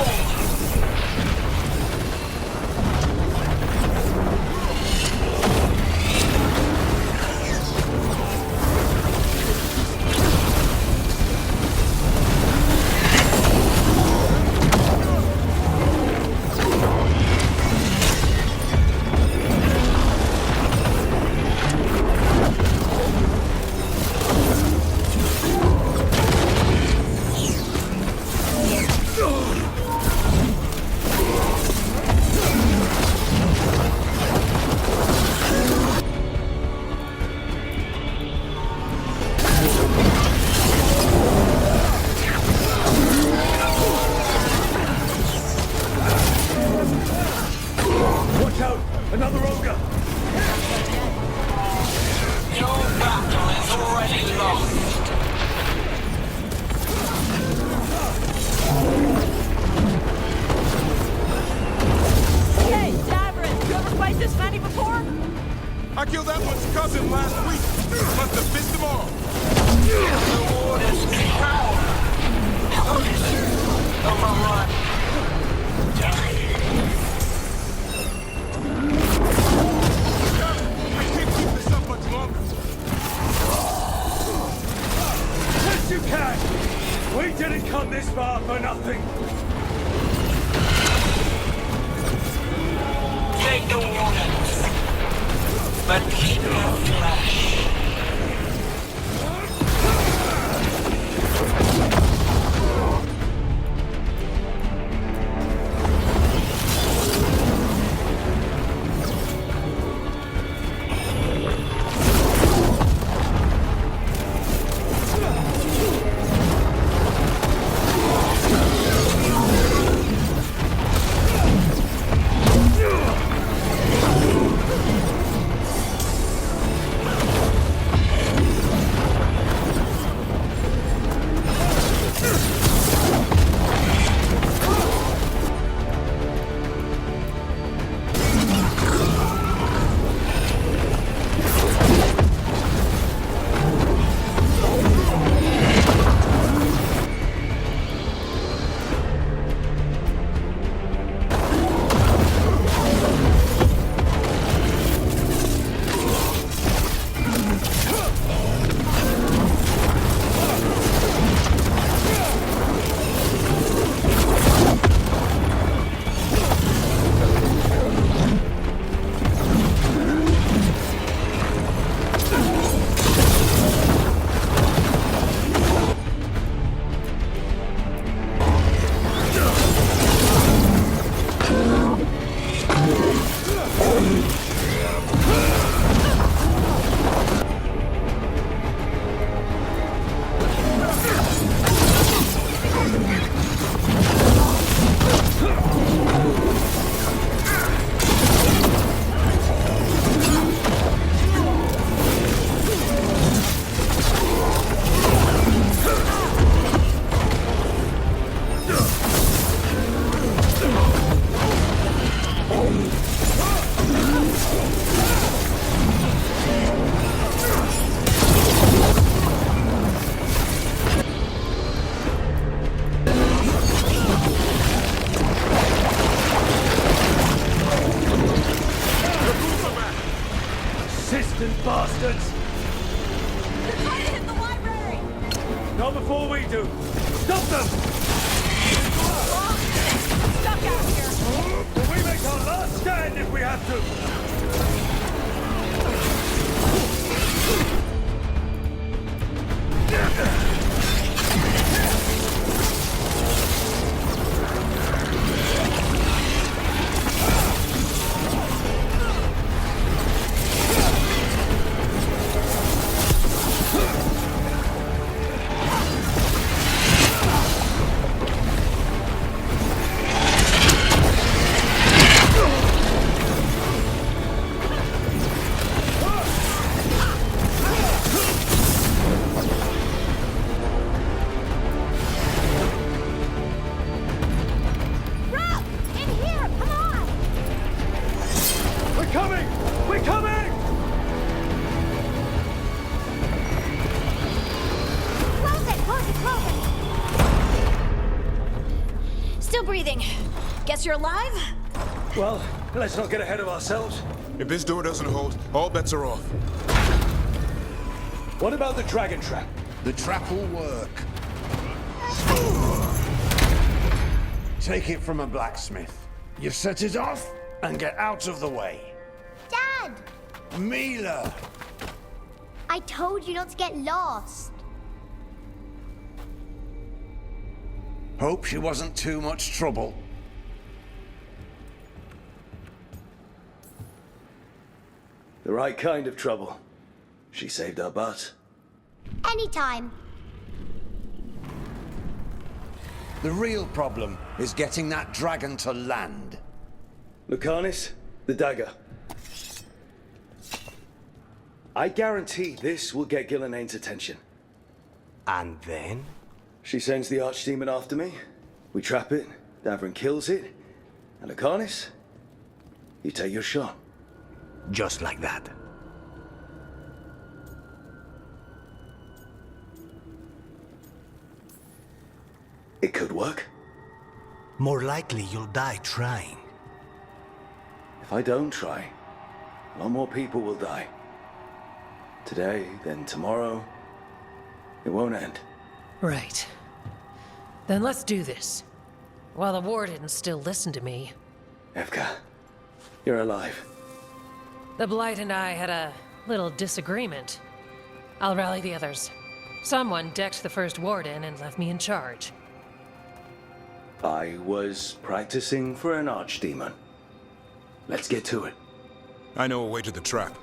Watch out! Another ogre! Your battle is already lost! Hey, Davrin, you ever fight this many before? I killed that one's cousin last week. Must have missed them all. The Warden's power! Overrun! I can't keep this up much longer. Yes, you can! We didn't come this far for nothing! Take the Wardens! But keep your flesh! Persistent bastards! They're trying to hit the library! Not before we do! Stop them! Stuck out here! We make our last stand if we have to! Guess you're alive? Well, let's not get ahead of ourselves. If this door doesn't hold, all bets are off. What about the dragon trap? The trap will work. Take it from a blacksmith. You set it off and get out of the way. Dad! Mila! I told you not to get lost. Hope she wasn't too much trouble. The right kind of trouble. She saved our butt. Anytime. The real problem is getting that dragon to land. Lucanis, the dagger. I guarantee this will get Gillenaine's attention. And then? She sends the archdemon after me. We trap it, Davrin kills it, and Lucanis, you take your shot. Just like that. It could work. More likely you'll die trying. If I don't try, a lot more people will die. Today, then tomorrow. It won't end. Right. Then let's do this. While the wardens still listen to me. Evka, you're alive. The Blight and I had a little disagreement. I'll rally the others. Someone decked the first warden and left me in charge. I was practicing for an archdemon. Let's get to it. I know a way to the trap.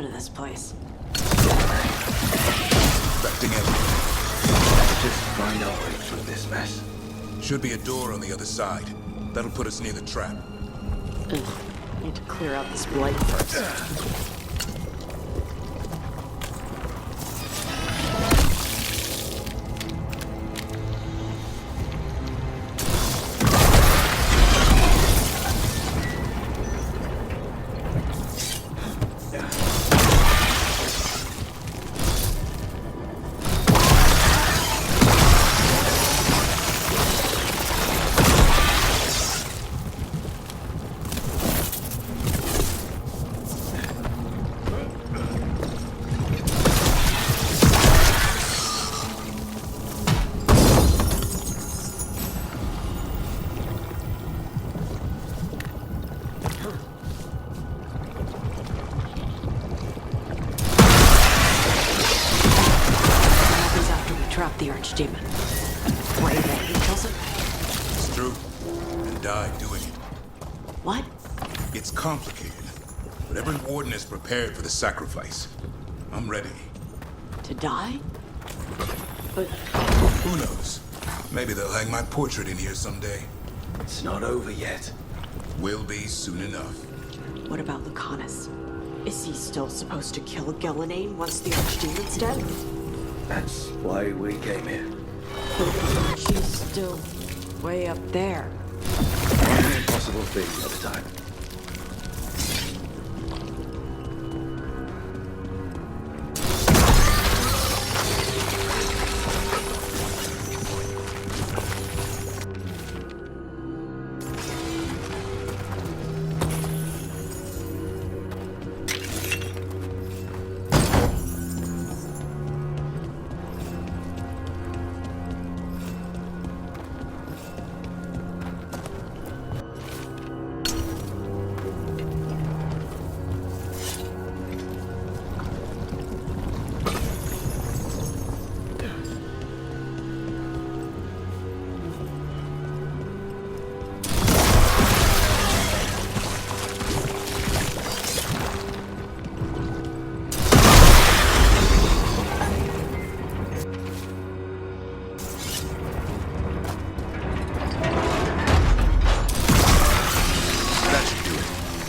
This place. Expecting it. Just find our way through this mess. Should be a door on the other side. That'll put us near the trap. Ugh. Need to clear out this blight first. The archdemon. Way that he kills it? It's true. And died doing it. What? It's complicated. But every warden is prepared for the sacrifice. I'm ready. To die? But who knows? Maybe they'll hang my portrait in here someday. It's not over yet. Will be soon enough. What about Lucanus? Is he still supposed to kill Gillenane once the Archdemon's dead? That's why we came here. But she's still way up there. One impossible thing at a time.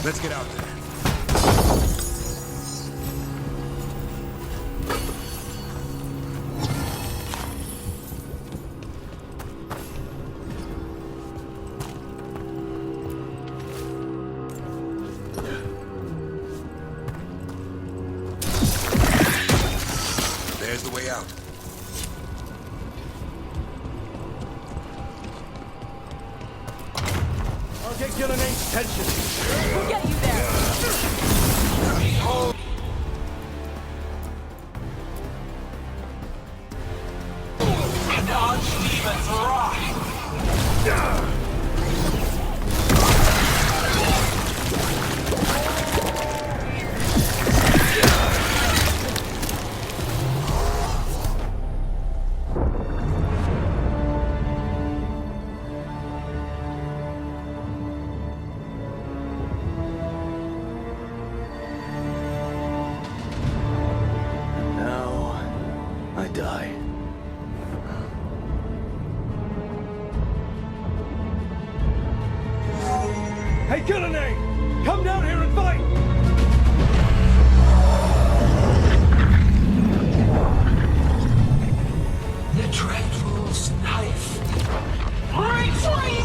Let's get out there. There's the way out. I'll get Gillenane's attention. We'll get you there. Behold. An Archdemon's wrath. Die. Hey, Gillenane! Come down here and fight! The Dreadful's knife. Retreat!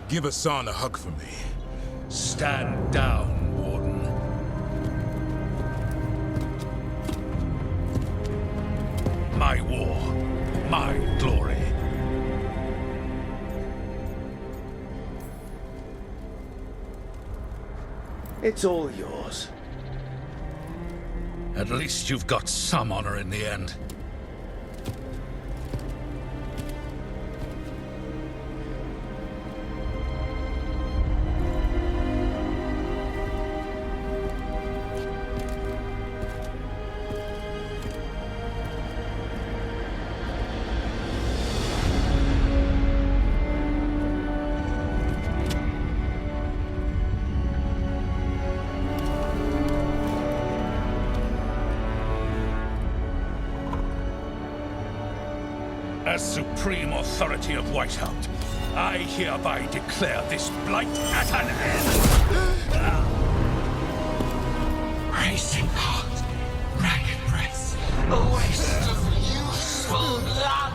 Give Hassan a hug for me. Stand down, Warden. My war, my glory. It's all yours. At least you've got some honor in the end. As supreme authority of Whitehound, I hereby declare this blight at an end! Racing heart, ragged breath, a waste of useful blood!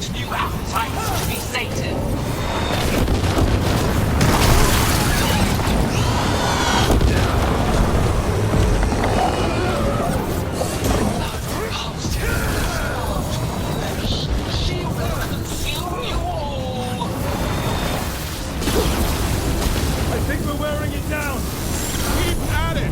its new appetites to be sated. I think we're wearing it down. Keep at it.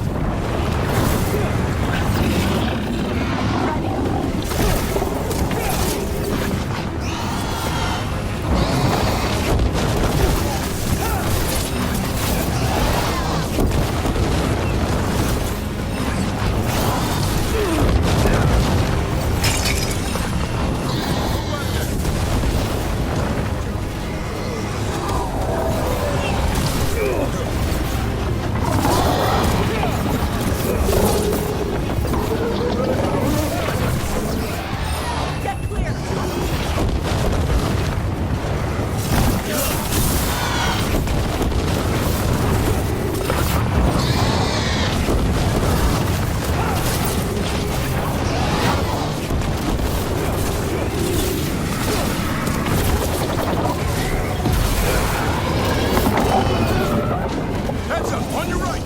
Heads up, on your right!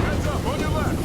Heads up, on your left!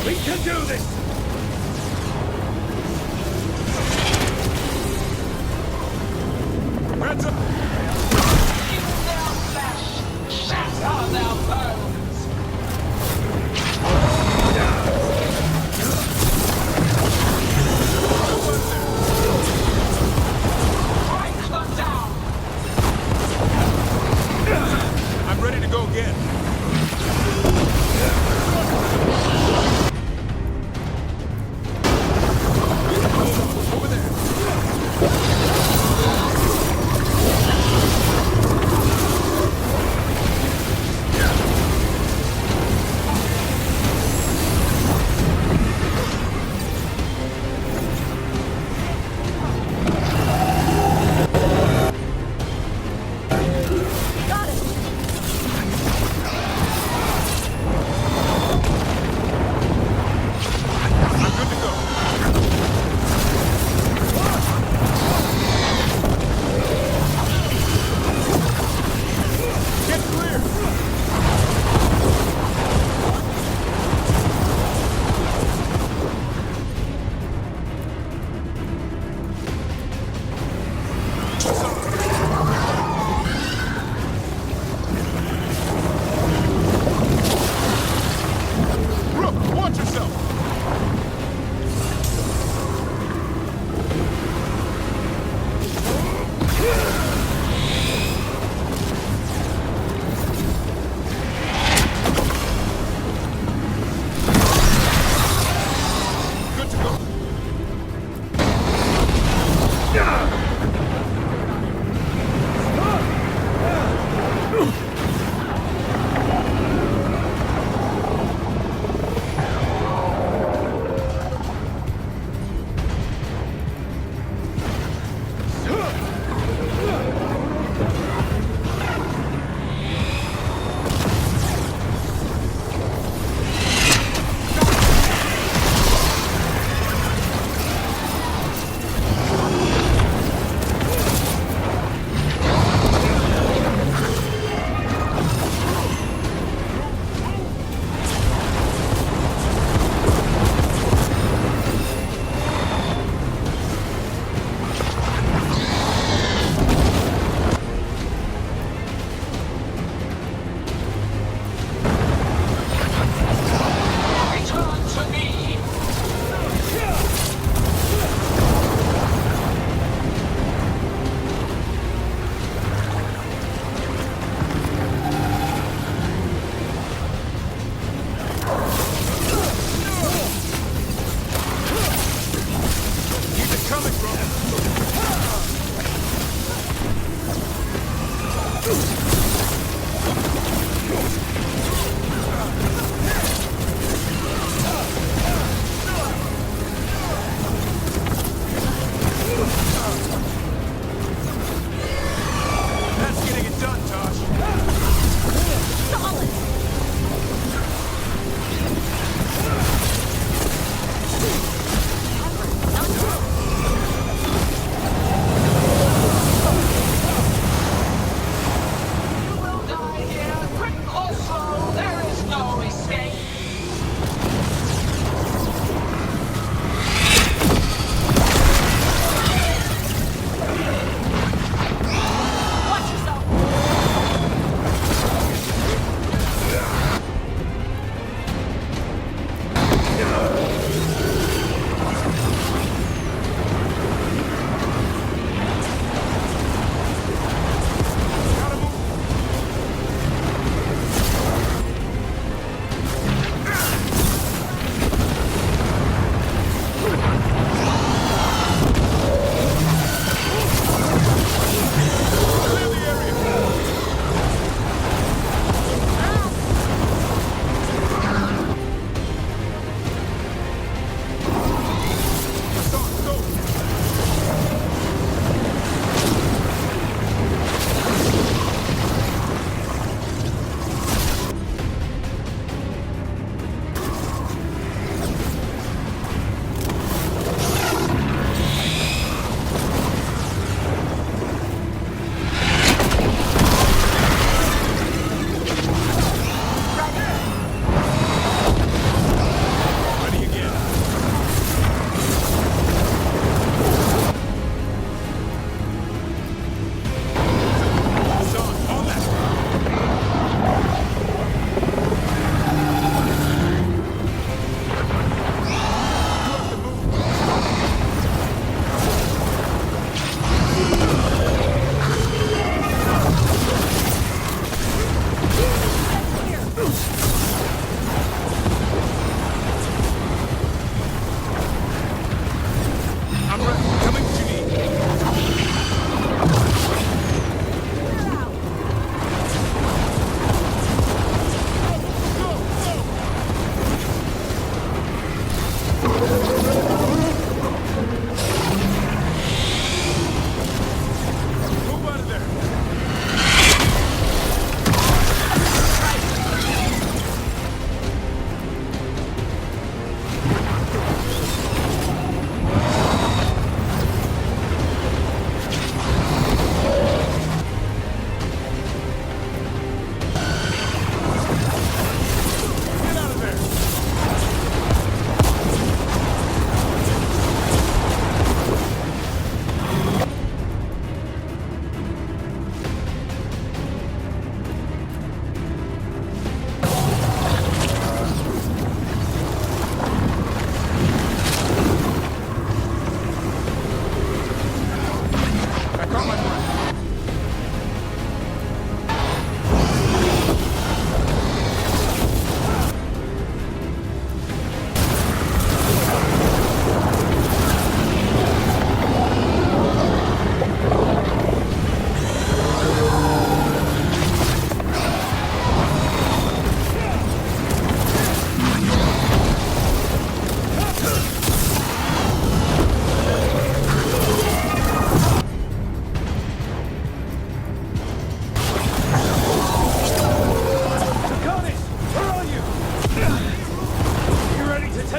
We can do this! Hands up! Eat their flesh! Shatter their bones! Break them down! I'm ready to go again. Over there. Rook, watch yourself! Good to go.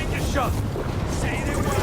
Take your shot. Say the word.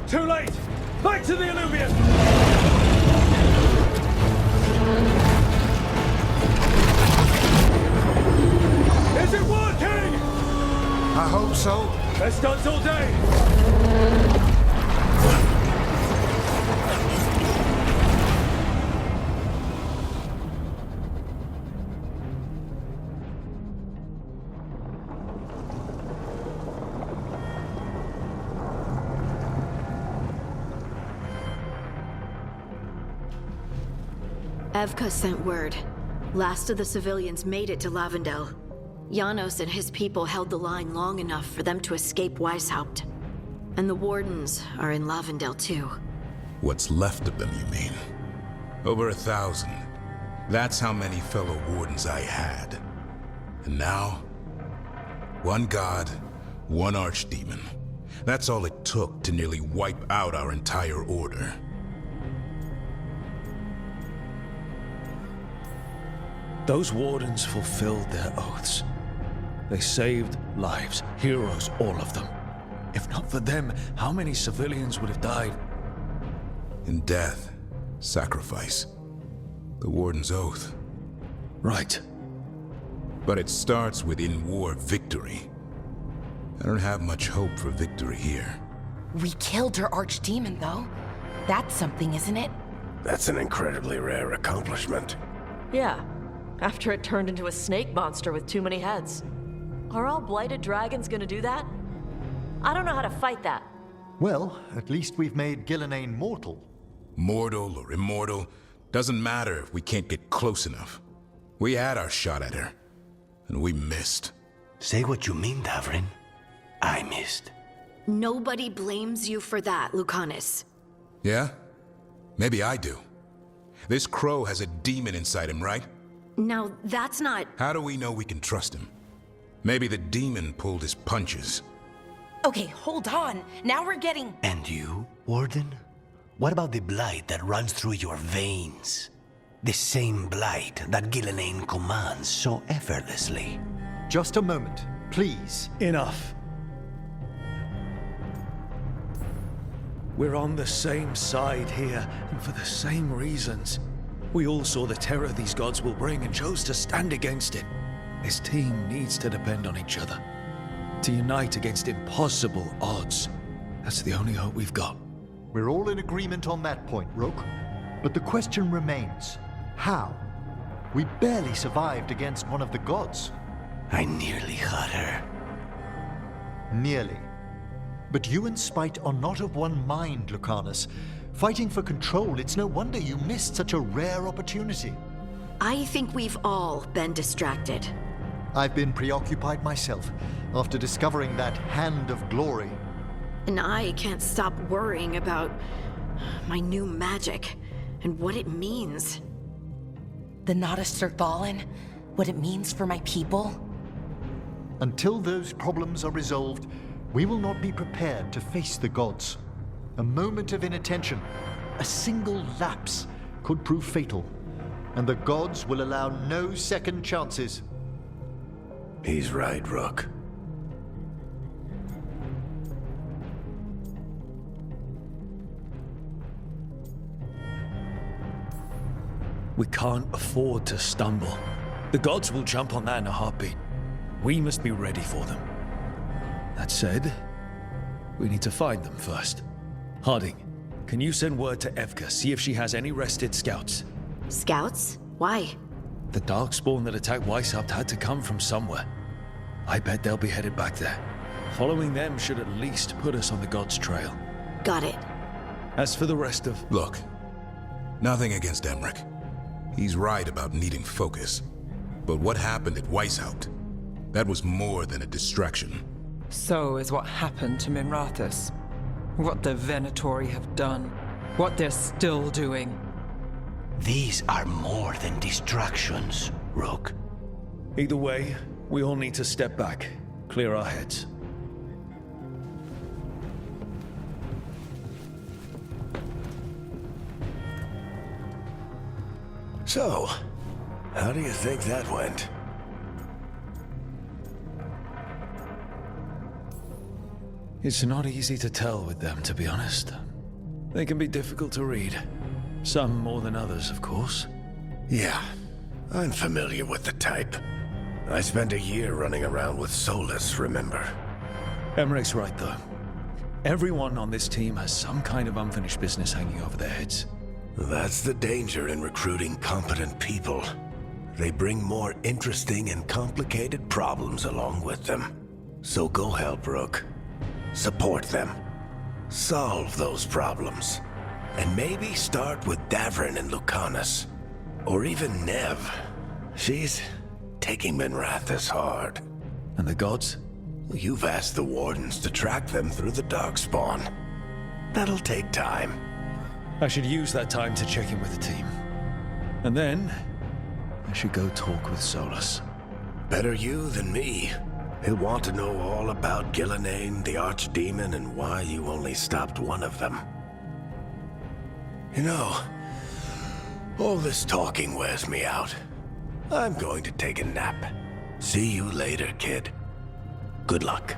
Too late! Back to the Illuvian! Is it working? I hope so. Best stunts all day! Evka sent word. Last of the civilians made it to Lavendel. Janos and his people held the line long enough for them to escape Weishaupt. And the Wardens are in Lavendel too. What's left of them, you mean? Over 1,000. That's how many fellow Wardens I had. And now, one god, one archdemon. That's all it took to nearly wipe out our entire order. Those Wardens fulfilled their oaths. They saved lives, heroes, all of them. If not for them, how many civilians would have died? In death, sacrifice. The Warden's oath. Right. But it starts with in-war victory. I don't have much hope for victory here. We killed her archdemon, though. That's something, isn't it? That's an incredibly rare accomplishment. Yeah. After it turned into a snake monster with too many heads. Are all blighted dragons gonna do that? I don't know how to fight that. Well, at least we've made Gillenane mortal. Mortal or immortal, doesn't matter if we can't get close enough. We had our shot at her, and we missed. Say what you mean, Davrin. I missed. Nobody blames you for that, Lucanus. Yeah? Maybe I do. This crow has a demon inside him, right? Now, that's not... How do we know we can trust him? Maybe the demon pulled his punches. Okay, hold on. Now we're getting... And you, Warden? What about the blight that runs through your veins? The same blight that Gillenane commands so effortlessly. Just a moment, please. Enough. We're on the same side here, and for the same reasons. We all saw the terror these gods will bring and chose to stand against it. This team needs to depend on each other. To unite against impossible odds. That's the only hope we've got. We're all in agreement on that point, Rook. But the question remains, how? We barely survived against one of the gods. I nearly had her. Nearly. But you and Spite are not of one mind, Lucanus. Fighting for control, it's no wonder you missed such a rare opportunity. I think we've all been distracted. I've been preoccupied myself after discovering that Hand of Glory. And I can't stop worrying about my new magic and what it means. The Nodus are fallen? What it means for my people? Until those problems are resolved, we will not be prepared to face the gods. A moment of inattention, a single lapse, could prove fatal. And the gods will allow no second chances. He's right, Rook. We can't afford to stumble. The gods will jump on that in a heartbeat. We must be ready for them. That said, we need to find them first. Harding, can you send word to Evka, see if she has any rested scouts? Scouts? Why? The Darkspawn that attacked Weishaupt had to come from somewhere. I bet they'll be headed back there. Following them should at least put us on the gods' trail. Got it. As for the rest of... Look, nothing against Emmerich. He's right about needing focus. But what happened at Weishaupt? That was more than a distraction. So is what happened to Minrathous. What the Venatori have done. What they're still doing. These are more than distractions, Rook. Either way, we all need to step back, clear our heads. So, how do you think that went? It's not easy to tell with them, to be honest. They can be difficult to read. Some more than others, of course. Yeah, I'm familiar with the type. I spent a year running around with Solus, remember? Emmerich's right, though. Everyone on this team has some kind of unfinished business hanging over their heads. That's the danger in recruiting competent people. They bring more interesting and complicated problems along with them. So go help, Rook. Support them. Solve those problems. And maybe start with Davrin and Lucanus. Or even Nev. She's taking Minrathous hard. And the gods? You've asked the Wardens to track them through the Darkspawn. That'll take time. I should use that time to check in with the team. And then, I should go talk with Solus. Better you than me. He'll want to know all about Gillenane, the Archdemon, and why you only stopped one of them. You know, all this talking wears me out. I'm going to take a nap. See you later, kid. Good luck.